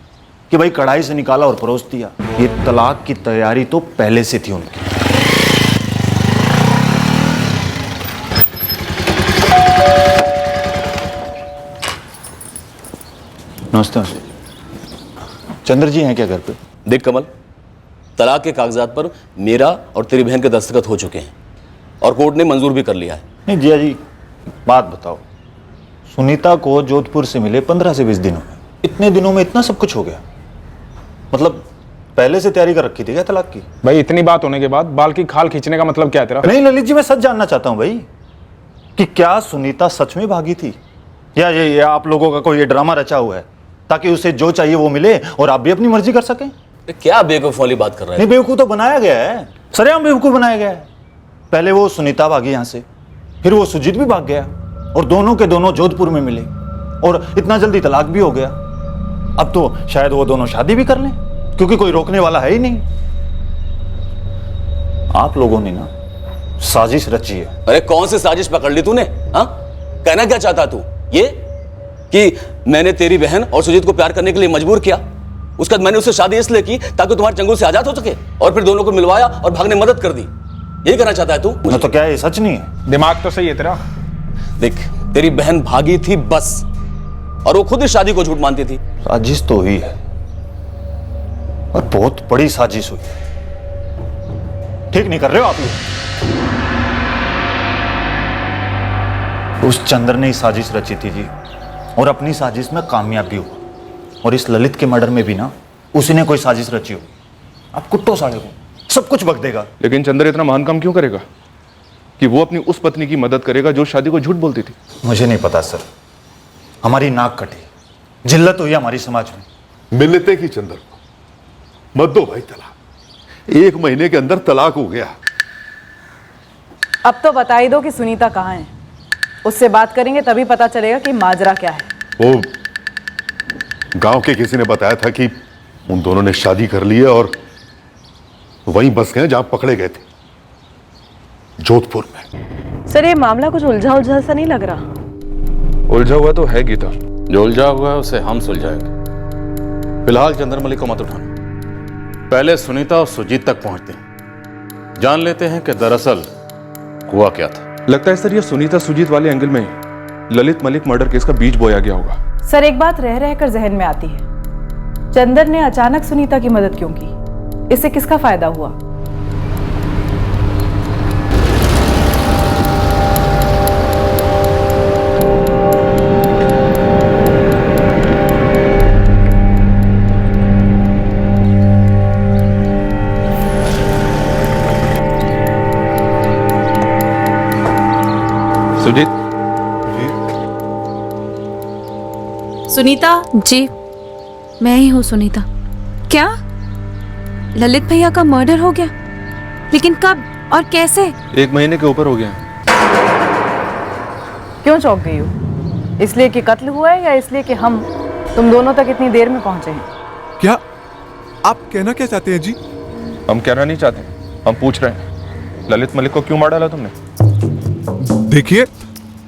कि भाई कढ़ाई से निकाला और परोस दिया। ये तलाक की तैयारी तो पहले से थी उनकी। नमस्ते। चंद्र जी हैं क्या घर पे? देख कमल, तलाक के कागजात पर मेरा और तेरी बहन के दस्तखत हो चुके हैं और कोर्ट ने मंजूर भी कर लिया है। नहीं जिया जी, बात बताओ, सुनीता को जोधपुर से मिले 15 से 20 दिन हो गए, इतने दिनों में इतना सब कुछ हो गया? मतलब पहले से तैयारी कर रखी थी क्या तलाक की? भाई इतनी बात होने के बाद बाल की खाल खींचने का मतलब क्या है तेरा? नहीं ललित जी, मैं सच जानना चाहता हूँ भाई कि क्या सुनीता सच में भागी थी या ये आप लोगों का कोई ये ड्रामा रचा हुआ है ताकि उसे जो चाहिए वो मिले और आप भी अपनी मर्जी कर सकें? क्या बेवकूफ वाली बात कर रहे हैं? नहीं, बेवकूफ तो बनाया गया है, सरेआम बेवकूफ बनाया गया है। पहले वो सुनीता भागी यहाँ से, फिर वो सुजीत भी भाग गया और दोनों के दोनों जोधपुर में मिले और इतना जल्दी तलाक भी हो गया। अब तो शायद वो दोनों शादी भी कर लें क्योंकि कोई रोकने वाला है ही नहीं। आप लोगों ने ना साजिश रची है। अरे कौन सी साजिश पकड़ ली तूने? हाँ, कहना क्या चाहता तू? ये कि मैंने तेरी बहन और सुजीत को प्यार करने के लिए मजबूर किया, उसके बाद मैंने उससे शादी इसलिए की ताकि तुम्हारे चंगुल से आजाद हो सके और फिर दोनों को मिलवाया और भागने में मदद कर दी। यही कहना चाहता है तू? तो क्या ये सच नहीं है? दिमाग तो सही है तेरा। देख, तेरी बहन भागी थी बस, और वो खुद इस शादी को झूठ मानती थी। साजिश तो हुई है और बहुत बड़ी साजिश हुई। ठीक नहीं कर रहे हो आप लोग। उस चंद्र ने ही साजिश रची थी जी और अपनी साजिश में कामयाब भी हुआ। और इस ललित के मर्डर में भी ना उसी ने कोई साजिश रची हो। आप कुत्तों साड़े हो, सब कुछ बक देगा। लेकिन चंद्र इतना महान काम क्यों करेगा कि वो अपनी उस पत्नी की मदद करेगा जो शादी को झूठ बोलती थी? मुझे नहीं पता सर, हमारी नाक कटी, जिल्लत हुई हमारी समाज में। मिलते की चंद्र को मत दो भाई तलाक, 1 महीने के अंदर तलाक हो गया। अब तो बता ही दो कि सुनीता कहाँ है, उससे बात करेंगे तभी पता चलेगा कि माजरा क्या है। वो गांव के किसी ने बताया था कि उन दोनों ने शादी कर ली है और वहीं बस गए जहां पकड़े गए थे, जोधपुर में। सर, ये मामला कुछ उलझा उलझा सा नहीं लग रहा? उलझा हुआ तो है गीता। जो उलझा हुआ है उसे हम सुलझाएंगे। फिलहाल चंद्रमल्लिक को मत उठाना, पहले सुनीता और सुजीत तक पहुंचते हैं, जान लेते हैं कि दरअसल हुआ क्या था। लगता है सर ये सुनीता सुजीत वाले एंगल में ललित मलिक मर्डर केस का बीज बोया गया होगा। सर, एक बात रह रहकर जहन में आती है, चंदर ने अचानक सुनीता की मदद क्यों की? इससे किसका फायदा हुआ? सुजीत। सुनीता जी, मैं ही हूँ सुनीता। क्या ललित भैया का मर्डर हो गया? लेकिन कब और कैसे? 1 महीने के ऊपर हो गया। क्यों चौंक गई हो? इसलिए कि कत्ल हुआ है या इसलिए कि हम तुम दोनों तक इतनी देर में पहुंचे हैं? क्या आप कहना क्या चाहते हैं जी? हम कहना नहीं चाहते, हम पूछ रहे हैं ललित मलिक को क्यों मार डाला तुमने? देखिए,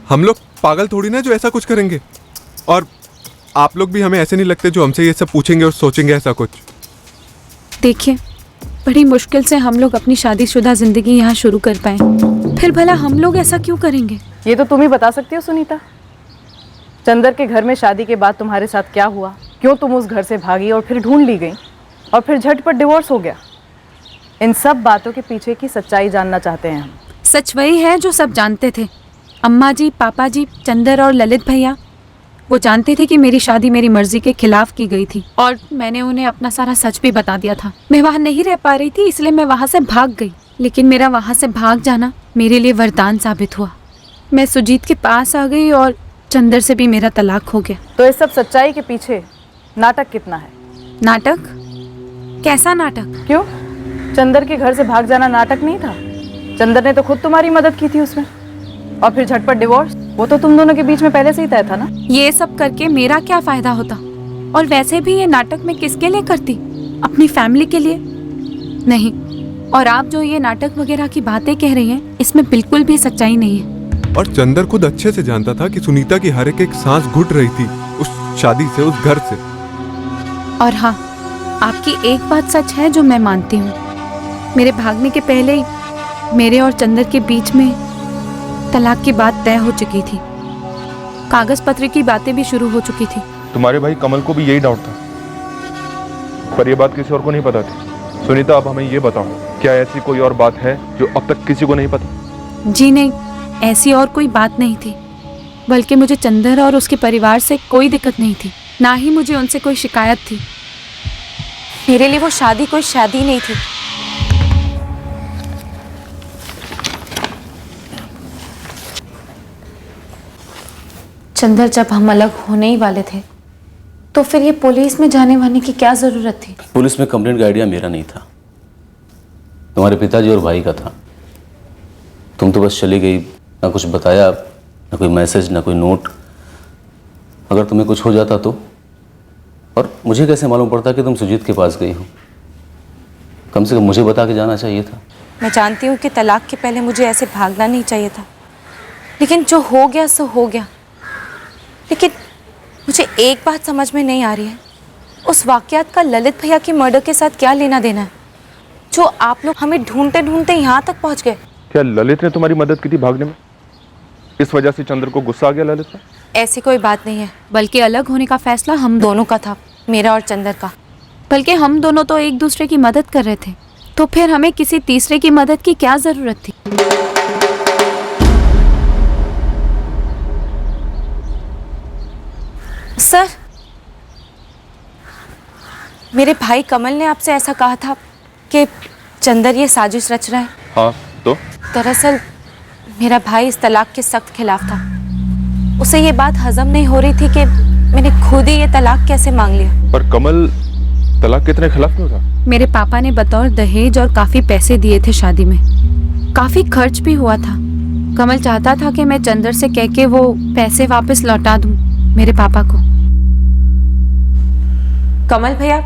हम लोग पागल थोड़ी ना जो ऐसा कुछ करेंगे, और आप लोग भी हमें ऐसे नहीं लगते जो हमसे ये सब पूछेंगे और सोचेंगे ऐसा कुछ। देखिए, बड़ी मुश्किल से हम लोग अपनी शादीशुदा जिंदगी यहाँ शुरू कर पाए, फिर भला हम लोग ऐसा क्यों करेंगे? ये तो तुम ही बता सकती हो सुनीता। चंदर के घर में शादी के बाद तुम्हारे साथ क्या हुआ, क्यों तुम उस घर से भागी और फिर ढूंढ ली गई और फिर झटपट डिवोर्स हो गया? इन सब बातों के पीछे की सच्चाई जानना चाहते हैं हम। सच वही है जो सब जानते थे। अम्मा जी, पापा जी, चंदर और ललित भैया, वो जानते थे कि मेरी शादी मेरी मर्जी के खिलाफ की गई थी और मैंने उन्हें अपना सारा सच भी बता दिया था। मैं वहाँ नहीं रह पा रही थी, इसलिए मैं वहाँ से भाग गई। लेकिन मेरा वहाँ से भाग जाना मेरे लिए वरदान साबित हुआ। मैं सुजीत के पास आ गई और चंदर से भी मेरा तलाक हो गया। तो इस सब सच्चाई के पीछे नाटक कितना है? नाटक? कैसा नाटक? क्यों, चंदर के घर से भाग जाना नाटक नहीं था? चंदर ने तो खुद तुम्हारी मदद की थी उसमें, और फिर झटपट डिवोर्स, वो तो तुम दोनों के बीच में पहले से ही तय था ना? ये सब करके मेरा क्या फायदा होता? और वैसे भी ये नाटक मैं किसके लिए करती? अपनी फैमिली के लिए? नहीं। और आप जो ये नाटक वगैरह की बातें कह रही हैं, इसमें बिल्कुल भी सच्चाई नहीं है। और चंदर खुद अच्छे से जानता था कि सुनीता की हर एक सांस घुट रही थी उस शादी से, उस घर से। और हाँ, आपकी एक बात सच है जो मैं मानती हूँ। मेरे भागने के पहले ही मेरे और चंदर के बीच में तलाक की बात तय हो चुकी थी। कागज पत्र की बातें भी शुरू हो चुकी थी। तुम्हारे भाई कमल को भी यही डाउट था, पर यह बात किसी और को नहीं पता थी। सुनीता, अब हमें ये बताओ, क्या ऐसी कोई और बात है जो अब तक किसी को नहीं पता? जी नहीं, ऐसी और कोई बात नहीं थी। बल्कि मुझे चंदर और उसके परिवार से कोई दिक्कत नहीं थी, ना ही मुझे उनसे कोई शिकायत थी। मेरे लिए वो शादी कोई शादी नहीं थी। चंदर, जब हम अलग होने ही वाले थे तो फिर ये पुलिस में जाने वाने की क्या जरूरत थी? पुलिस में कंप्लेंट का आइडिया मेरा नहीं था, तुम्हारे पिताजी और भाई का था। तुम तो बस चली गई, ना कुछ बताया, ना कोई मैसेज, ना कोई नोट। अगर तुम्हें कुछ हो जाता तो? और मुझे कैसे मालूम पड़ता कि तुम सुजीत के पास गई हो? कम से कम मुझे बता के जाना चाहिए था। मैं जानती हूँ कि तलाक के पहले मुझे ऐसे भागना नहीं चाहिए था, लेकिन जो हो गया सो हो गया। लेकिन मुझे एक बात समझ में नहीं आ रही है, उस वाकयात का ललित भैया की मर्डर के साथ क्या लेना देना है, जो आप लोग हमें ढूंढते ढूंढते यहाँ तक पहुँच गए। क्या ललित ने तुम्हारी मदद की थी भागने में? इस वजह से चंद्र को गुस्सा आ गया ललित पर? ऐसी कोई बात नहीं है। बल्कि अलग होने का फैसला हम दोनों का था, मेरा और चंदर का। बल्कि हम दोनों तो एक दूसरे की मदद कर रहे थे, तो फिर हमें किसी तीसरे की मदद की क्या जरूरत थी? सर, मेरे भाई कमल ने आपसे ऐसा कहा था कि चंदर ये साजिश रच रहा है। हाँ, तो दरअसल मेरा भाई इस तलाक के सख्त खिलाफ था। उसे ये बात हजम नहीं हो रही थी कि मैंने खुद ही ये तलाक कैसे मांग लिया। पर कमल तलाक कितने खिलाफ क्यों था? मेरे पापा ने बतौर दहेज और काफी पैसे दिए थे शादी में, काफी खर्च भी हुआ था। कमल चाहता था कि मैं चंदर से कह के वो पैसे वापस लौटा दूं मेरे पापा को। कमल भैया,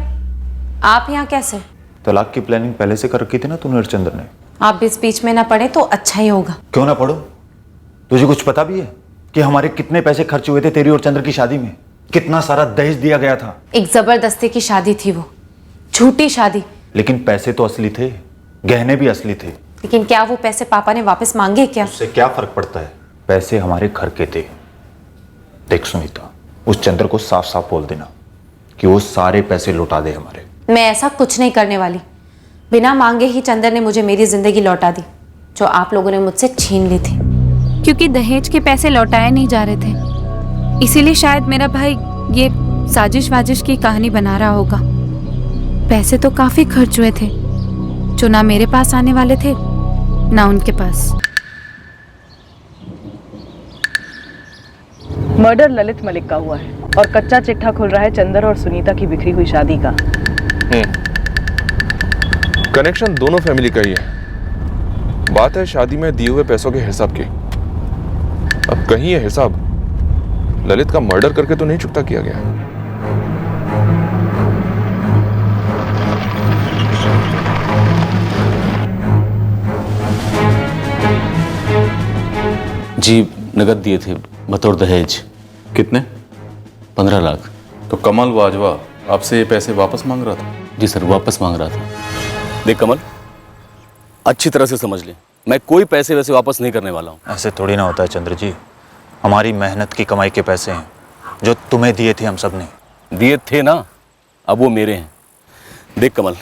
आप यहाँ कैसे? तलाक की प्लानिंग पहले से कर रखी थी ना तूने और चंदर ने। आप इस बीच में ना पड़े तो अच्छा ही होगा। क्यों ना पढ़ो? तुझे कुछ पता भी है कि हमारे कितने पैसे खर्च हुए थे तेरी और चंद्र की शादी में? कितना सारा दहेज दिया गया था। एक जबरदस्ती की शादी थी वो, झूठी शादी। लेकिन पैसे तो असली थे, गहने भी असली थे। लेकिन क्या वो पैसे पापा ने वापस मांगे क्या? उससे क्या फर्क पड़ता है? पैसे हमारे घर के थे। देख सुनीता, उस चंद्र को साफ साफ बोल देना कि वो सारे पैसे लौटा दे हमारे। मैं ऐसा कुछ नहीं करने वाली। बिना मांगे ही चंदर ने मुझे मेरी जिंदगी लौटा दी, जो आप लोगों ने मुझसे छीन ली थी। क्योंकि दहेज के पैसे लौटाए नहीं जा रहे थे, इसीलिए शायद मेरा भाई ये साजिश वाजिश की कहानी बना रहा होगा। पैसे तो काफी खर्च हुए थे, जो ना मेरे पास आने वाले थे ना उनके पास। मर्डर ललित मलिक का हुआ है और कच्चा चिट्ठा खुल रहा है चंदर और सुनीता की बिखरी हुई शादी का। कनेक्शन दोनों फैमिली का ही है। बात है शादी में दिए हुए पैसों के हिसाब की। अब कहीं ये हिसाब ललित का मर्डर करके तो नहीं चुकता किया गया? जी, नगद दिए थे बतौर दहेज। कितने? 15 लाख। तो कमल वाजवा आपसे ये पैसे वापस मांग रहा था? जी सर, वापस मांग रहा था। देख कमल, अच्छी तरह से समझ ले, मैं कोई पैसे वैसे वापस नहीं करने वाला हूँ। ऐसे थोड़ी ना होता है चंद्र जी। हमारी मेहनत की कमाई के पैसे हैं जो तुम्हें दिए थे, हम सब ने दिए थे ना, अब वो मेरे हैं। देख कमल,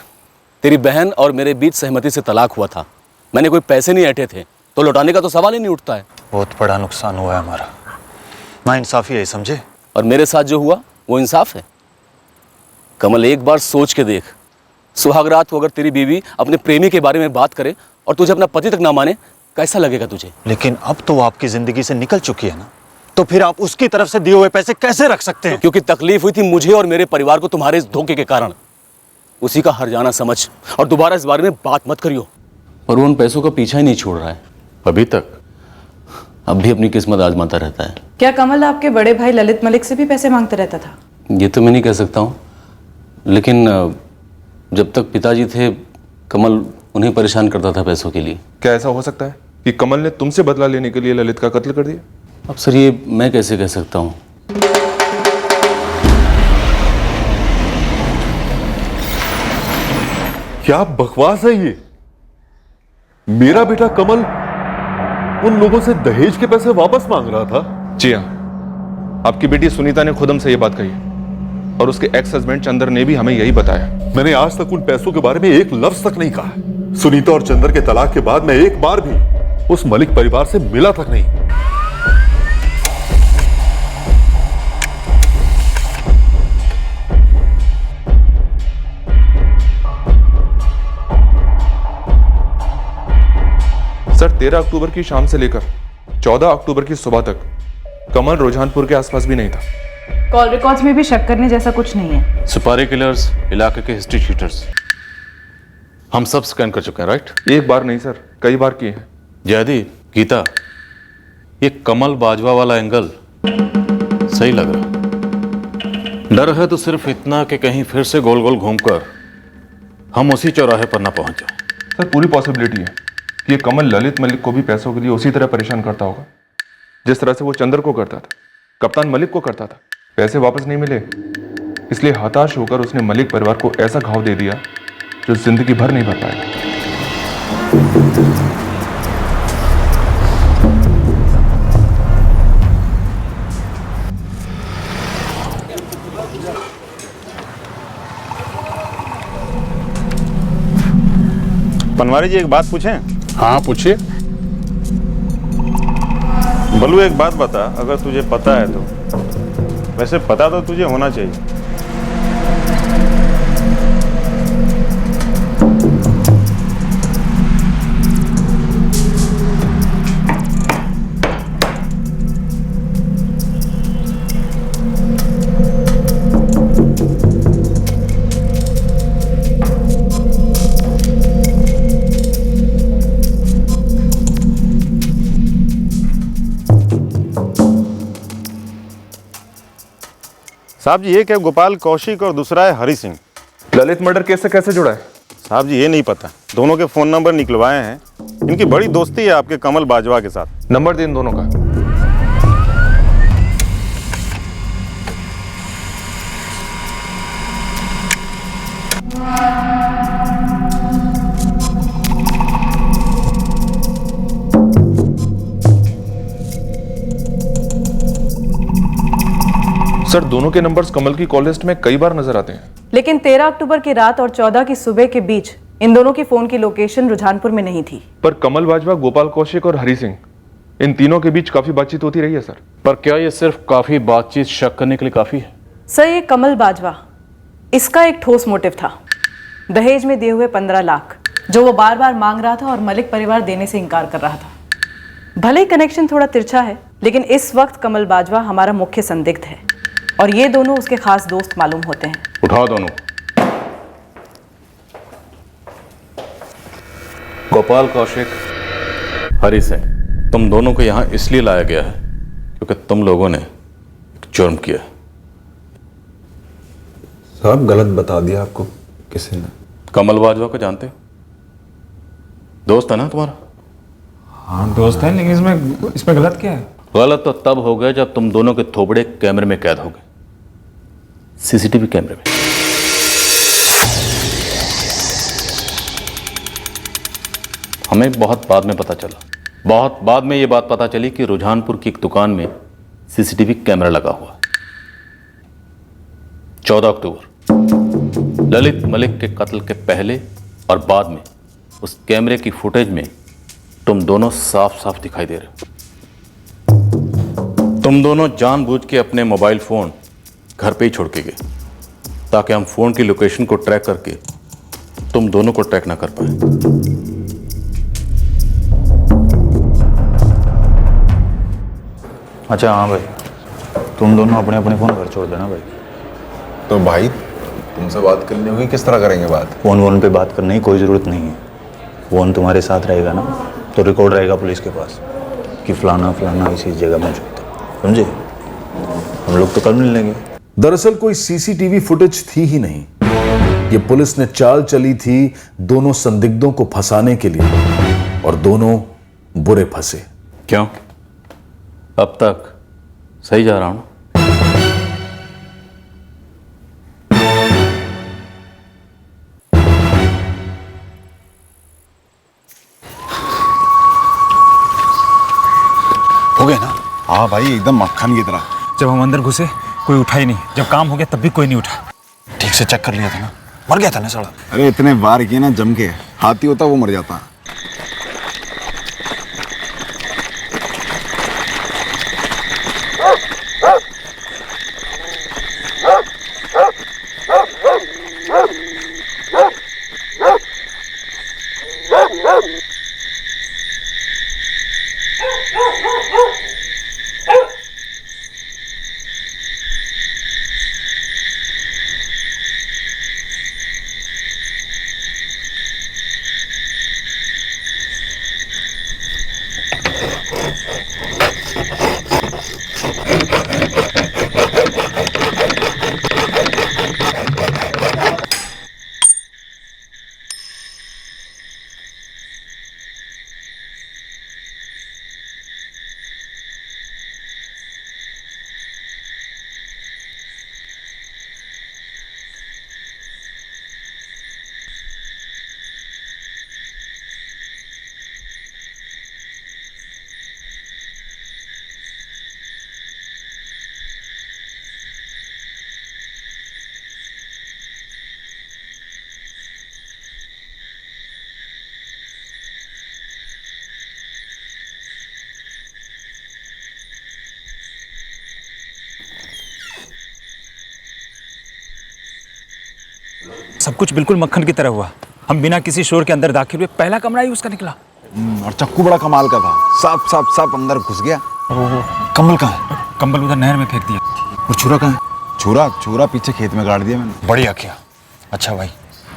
तेरी बहन और मेरे बीच सहमति से तलाक हुआ था। मैंने कोई पैसे नहीं ऐंठे थे, तो लौटाने का तो सवाल ही नहीं उठता है। बहुत बड़ा नुकसान हुआ है हमारा, ना इंसाफी है, समझे? और मेरे साथ जो हुआ वो इंसाफ है? कमल, एक बार सोच के देख, सुहागरात को अगर तेरी बीवी अपने प्रेमी के बारे में बात करे और तुझे अपना पति तक ना माने, कैसा लगेगा तुझे? लेकिन अब तो वो आपकी जिंदगी से निकल चुकी है ना, तो फिर आप उसकी तरफ से दिए हुए पैसे कैसे रख सकते हैं? क्योंकि तकलीफ हुई थी मुझे और मेरे परिवार को तुम्हारे इस धोखे के कारण। उसी का हर्जाना समझ और दोबारा इस बारे में बात मत करियो। और वो उन पैसों का पीछा ही नहीं छोड़ रहा है अभी तक। अब भी अपनी किस्मत आजमाता रहता है। क्या कमल आपके बड़े भाई ललित मलिक से भी पैसे मांगते रहता था? ये तो मैं नहीं कह सकता हूँ, लेकिन जब तक पिताजी थे कमल उन्हें परेशान करता था पैसों के लिए। क्या ऐसा हो सकता है कि कमल ने तुमसे बदला लेने के लिए ललित का कत्ल कर दिया? अब सर ये मैं कैसे कह सकता हूँ? क्या बकवास है ये? मेरा बेटा कमल उन लोगों से दहेज के पैसे वापस मांग रहा था? जी हाँ, आपकी बेटी सुनीता ने खुद हमसे ये बात कही और उसके एक्स हस्बैंड चंदर ने भी हमें यही बताया। मैंने आज तक उन पैसों के बारे में एक लफ्ज तक नहीं कहा। सुनीता और चंदर के तलाक के बाद मैं एक बार भी उस मलिक परिवार से मिला तक नहीं। सर 13 अक्टूबर की शाम से लेकर 14 अक्टूबर की सुबह तक कमल रुझानपुर के आसपास भी नहीं था। कॉल रिकॉर्ड्स में भी शक करने जैसा कुछ नहीं है। सुपारी किलर्स, इलाके के हिस्ट्री शीटर्स हम सब स्कैन कर चुके हैं, राइट? एक बार नहीं सर, कई बार किए हैं। जयदी, गीता, ये कमल बाजवा वाला एंगल सही लग रहा। डर है तो सिर्फ इतना कि कहीं फिर से गोल गोल घूमकर हम उसी चौराहे पर ना पहुंच जाए। सर पूरी पॉसिबिलिटी है कि ये कमल ललित मलिक को भी पैसों के लिए उसी तरह परेशान करता होगा जिस तरह से वो चंदर को करता था, कप्तान मलिक को करता था। पैसे वापस नहीं मिले इसलिए हताश होकर उसने मलिक परिवार को ऐसा घाव दे दिया जो जिंदगी भर नहीं भर पाएगा। पनवारी जी एक बात पूछें? हाँ पूछिए। बलू एक बात बता, अगर तुझे पता है तो। वैसे पता तो तुझे होना चाहिए। साहब जी एक है गोपाल कौशिक और दूसरा है हरि सिंह। ललित मर्डर केस से कैसे जुड़ा है? साहब जी ये नहीं पता, दोनों के फोन नंबर निकलवाए हैं। इनकी बड़ी दोस्ती है आपके कमल बाजवा के साथ। नंबर दे इन दोनों का। सर दोनों के नंबर्स कमल की कॉल लिस्ट में कई बार नजर आते हैं, लेकिन 13 अक्टूबर की रात और 14 की सुबह के बीच इन दोनों की फोन की लोकेशन रुझानपुर में नहीं थी। पर कमल बाजवा, गोपाल कौशिक और हरि सिंह, इन तीनों के बीच काफी बातचीत होती रही है सर। पर क्या ये सिर्फ काफी बातचीत शक करने के लिए काफी है? सर ये कमल बाजवा, इसका एक ठोस मोटिव था। दहेज में दिए हुए 15 लाख जो वो बार बार मांग रहा था और मलिक परिवार देने से इनकार कर रहा था। भले ही कनेक्शन थोड़ा तिरछा है, लेकिन इस वक्त कमल बाजवा हमारा मुख्य संदिग्ध है और ये दोनों उसके खास दोस्त मालूम होते हैं। उठाओ दोनों। गोपाल कौशिक, हरि सिंह, तुम दोनों को यहां इसलिए लाया गया है क्योंकि तुम लोगों ने एक जुर्म किया। साहब गलत बता दिया आपको किसी ने। कमल बाजवा को जानते हो? दोस्त है ना तुम्हारा? हाँ दोस्त है, लेकिन इसमें गलत क्या है? गलत तो तब हो गया जब तुम दोनों के थोबड़े कैमरे में कैद हो गए, सीसीटीवी कैमरे में। हमें बहुत बाद में पता चला, बहुत बाद में ये बात पता चली कि रुझानपुर की एक दुकान में सीसीटीवी कैमरा लगा हुआ। 14 अक्टूबर ललित मलिक के कत्ल के पहले और बाद में उस कैमरे की फुटेज में तुम दोनों साफ साफ दिखाई दे रहे हो। तुम दोनों जानबूझ के अपने मोबाइल फोन घर पे ही छोड़ के गए ताकि हम फोन की लोकेशन को ट्रैक करके तुम दोनों को ट्रैक ना कर पाए। अच्छा हाँ भाई, तुम दोनों अपने अपने फोन घर छोड़ देना भाई। तो भाई तुमसे बात करनी होगी, किस तरह करेंगे बात? फोन पे बात करने की कोई ज़रूरत नहीं है। फोन तुम्हारे साथ रहेगा ना तो रिकॉर्ड रहेगा पुलिस के पास कि फलाना फलाना इसी जगह मौजूद था, समझे? हम लोग तो कल मिल लेंगे। दरअसल कोई सीसीटीवी फुटेज थी ही नहीं। ये पुलिस ने चाल चली थी दोनों संदिग्धों को फंसाने के लिए, और दोनों बुरे फंसे। क्यों? अब तक सही जा रहा हूं? हो गया ना? हाँ भाई, एकदम मक्खन की तरह। जब हम अंदर घुसे कोई उठा ही नहीं, जब काम हो गया तब भी कोई नहीं उठा। ठीक से चेक कर लिया था ना, मर गया था ना साला। अरे इतने बार किए ना जम के, हाथी होता वो मर जाता। सब कुछ बिल्कुल मक्खन की तरह हुआ। हम बिना किसी शोर के अंदर दाखिल हुए, पहला कमरा ही उसका निकला। और चक्कू बड़ा कमाल का था, साफ साफ साफ अंदर घुस गया। कम्बल कहाँ है? कम्बल उधर नहर में फेंक दिया। और छुरा कहाँ है? छुरा पीछे खेत में गाड़ दिया मैंने। बढ़िया किया। अच्छा भाई,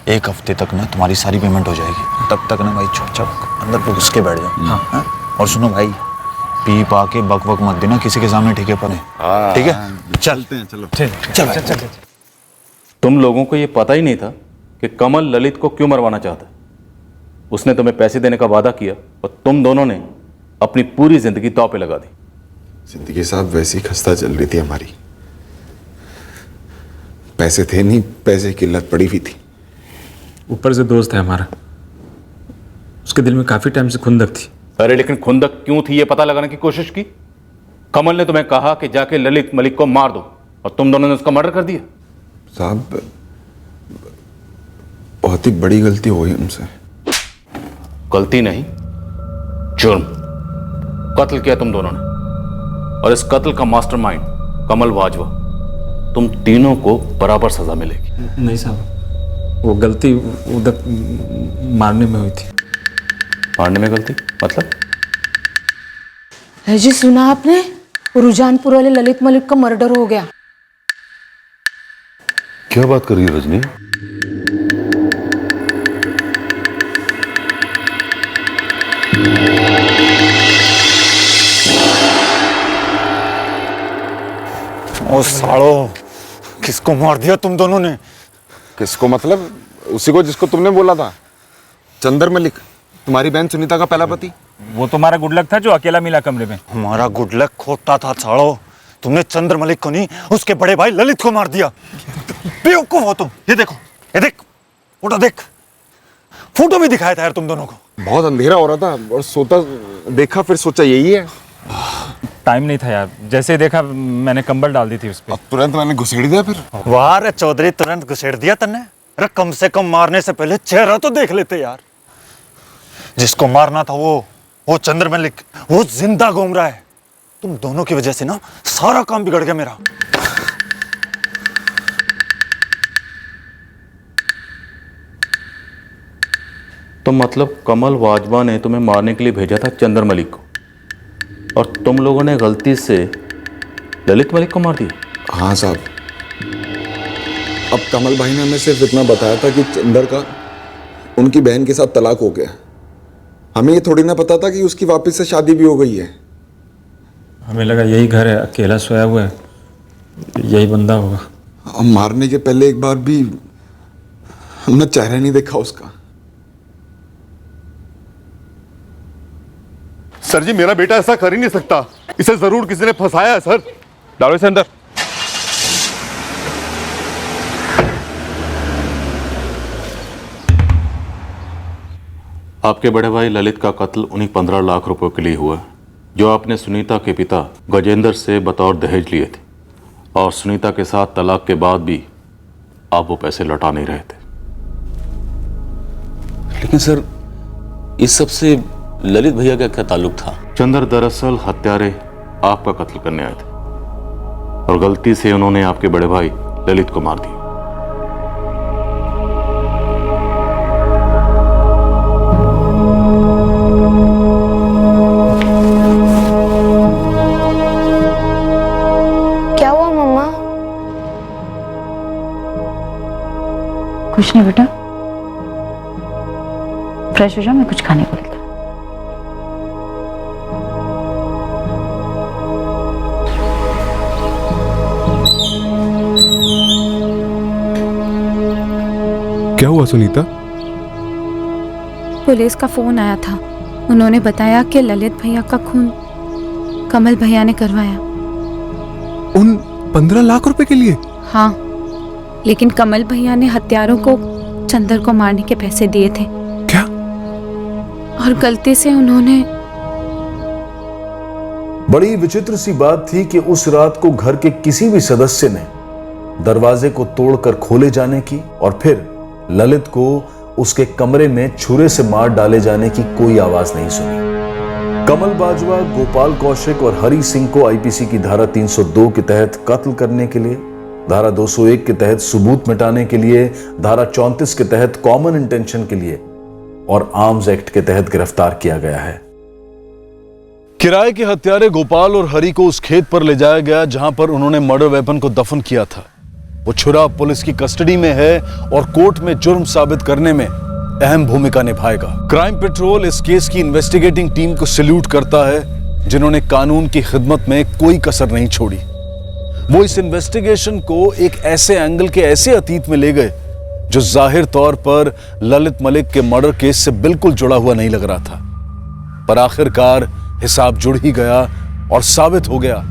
1 हफ्ते तक ना तुम्हारी सारी पेमेंट हो जाएगी। तब तक ना भाई चुपचाप अंदर पे घुस के बैठ जाओ। हाँ? और सुनो भाई, पी पा के बक बक मत देना किसी के सामने, ठीक है? पने ठीक है? चलते हैं, चलो। चल। तुम लोगों को यह पता ही नहीं था कि कमल ललित को क्यों मरवाना चाहता है। उसने तुम्हें पैसे देने का वादा किया और तुम दोनों ने अपनी पूरी जिंदगी दांव पे लगा दी। जिंदगी साहब वैसी खस्ता चल रही थी हमारी, पैसे थे नहीं, पैसे की लत पड़ी हुई थी। ऊपर से दोस्त है हमारा, उसके दिल में काफी टाइम से खुंदक थी। अरे लेकिन खुंदक क्यों थी ये पता लगाने की कोशिश की। कमल ने तुम्हें कहा कि जाके ललित मलिक को मार दो और तुम दोनों ने उसका मर्डर कर दिया। साहब बहुत ही बड़ी गलती हो गई हमसे। गलती नहीं, जुर्म। कत्ल किया तुम दोनों ने, और इस कत्ल का मास्टरमाइंड कमल वाजवा। तुम तीनों को बराबर सजा मिलेगी। नहीं साहब, वो गलती उधर मारने में हुई थी। मारने में गलती मतलब? जी सुना आपने, रुझानपुर वाले ललित मलिक का मर्डर हो गया। क्या बात कर रही है रजनी? ओ सालो, किसको मार दिया तुम दोनों ने? किसको मतलब? उसी को जिसको तुमने बोला था, चंदर मलिक, तुम्हारी बहन सुनीता का पहला पति। वो तुम्हारा गुडलक था जो अकेला मिला कमरे में। हमारा गुडलक खोता था सालो। तुमने चंद्र मलिक को नहीं, उसके बड़े भाई ललित को मार दिया। बेवकूफ हो तुम। ये देखो, ये देख, फोटो देख। फोटो भी दिखाया था यार तुम दोनों को। बहुत अंधेरा हो रहा था और सोता देखा, फिर सोचा यही है। टाइम नहीं था यार, जैसे ही देखा मैंने कंबल डाल दी थी उस पे। तुरंत मैंने घुसेड़ दिया फिर। वाह रे चौधरी, तुरंत घुसेड़ दिया तन्ने। अरे कम से कम मारने से पहले चेहरा तो देख लेते यार। जिसको मारना था वो चंद्र मलिक, वो जिंदा घूम रहा है। तुम दोनों की वजह से ना सारा काम बिगड़ गया मेरा। तो मतलब कमल वाजवा ने तुम्हें मारने के लिए भेजा था चंद्र मलिक को, और तुम लोगों ने गलती से ललित मलिक को मार दिया। हाँ साहब, अब कमल भाई ने हमें सिर्फ इतना बताया था कि चंदर का उनकी बहन के साथ तलाक हो गया। हमें ये थोड़ी ना पता था कि उसकी वापस से शादी भी हो गई है। हमें लगा यही घर है, अकेला सोया हुआ है, यही बंदा होगा। हम मारने के पहले एक बार भी हमने चेहरा नहीं देखा उसका। सर जी, मेरा बेटा ऐसा कर ही नहीं सकता, इसे जरूर किसी ने फंसाया है सर। डालो इसे अंदर। आपके बड़े भाई ललित का कत्ल उन्हीं 15 लाख रुपए के लिए हुआ जो आपने सुनीता के पिता गजेंद्र से बतौर दहेज लिए थे, और सुनीता के साथ तलाक के बाद भी आप वो पैसे लौटा नहीं रहे थे। लेकिन सर, इस सब से ललित भैया का क्या ताल्लुक था? चंदर दरअसल हत्यारे आपका कत्ल करने आए थे और गलती से उन्होंने आपके बड़े भाई ललित को मार दिया। क्या हुआ मम्मा? कुछ नहीं बेटा, फ्रेश हो जाओ, मैं कुछ खाने को लेकर। क्या हुआ सुनीता? पुलिस का फोन आया था। उन्होंने बताया कि ललित भैया का खून कमल भैया ने करवाया। उन 15 लाख रुपए के लिए? हाँ, लेकिन कमल भैया ने हत्यारों को चंदर को मारने के पैसे दिए थे। क्या? और गलती से उन्होंने। बड़ी विचित्र सी बात थी कि उस रात को घर के किसी भी सदस्य ने दरवाजे को तोड़कर खोले जाने की और फिर ललित को उसके कमरे में छुरे से मार डाले जाने की कोई आवाज नहीं सुनी। कमल बाजवा, गोपाल कौशिक और हरि सिंह को आईपीसी की धारा 302 के तहत कत्ल करने के लिए, धारा 201 के तहत सबूत मिटाने के लिए, धारा 34 के तहत कॉमन इंटेंशन के लिए और आर्म्स एक्ट के तहत गिरफ्तार किया गया है। किराए के हत्यारे गोपाल और हरि को उस खेत पर ले जाया गया जहां पर उन्होंने मर्डर वेपन को दफन किया था। वो छुरा पुलिस की कस्टडी में है और कोर्ट में जुर्म साबित करने में अहम भूमिका निभाएगा। क्राइम पेट्रोल इस केस की इन्वेस्टिगेटिंग टीम को सैल्यूट करता है जिन्होंने कानून की खिदमत में कोई कसर नहीं छोड़ी। वो इस इन्वेस्टिगेशन को एक ऐसे एंगल के ऐसे अतीत में ले गए जो जाहिर तौर पर ललित मलिक के मर्डर केस से बिल्कुल जुड़ा हुआ नहीं लग रहा था, पर आखिरकार हिसाब जुड़ ही गया और साबित हो गया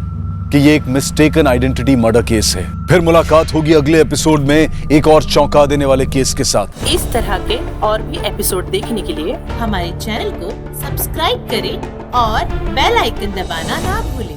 कि ये एक मिस्टेकन आइडेंटिटी मर्डर केस है। फिर मुलाकात होगी अगले एपिसोड में एक और चौंका देने वाले केस के साथ। इस तरह के और भी एपिसोड देखने के लिए हमारे चैनल को सब्सक्राइब करें और बेल आइकन दबाना ना भूलें।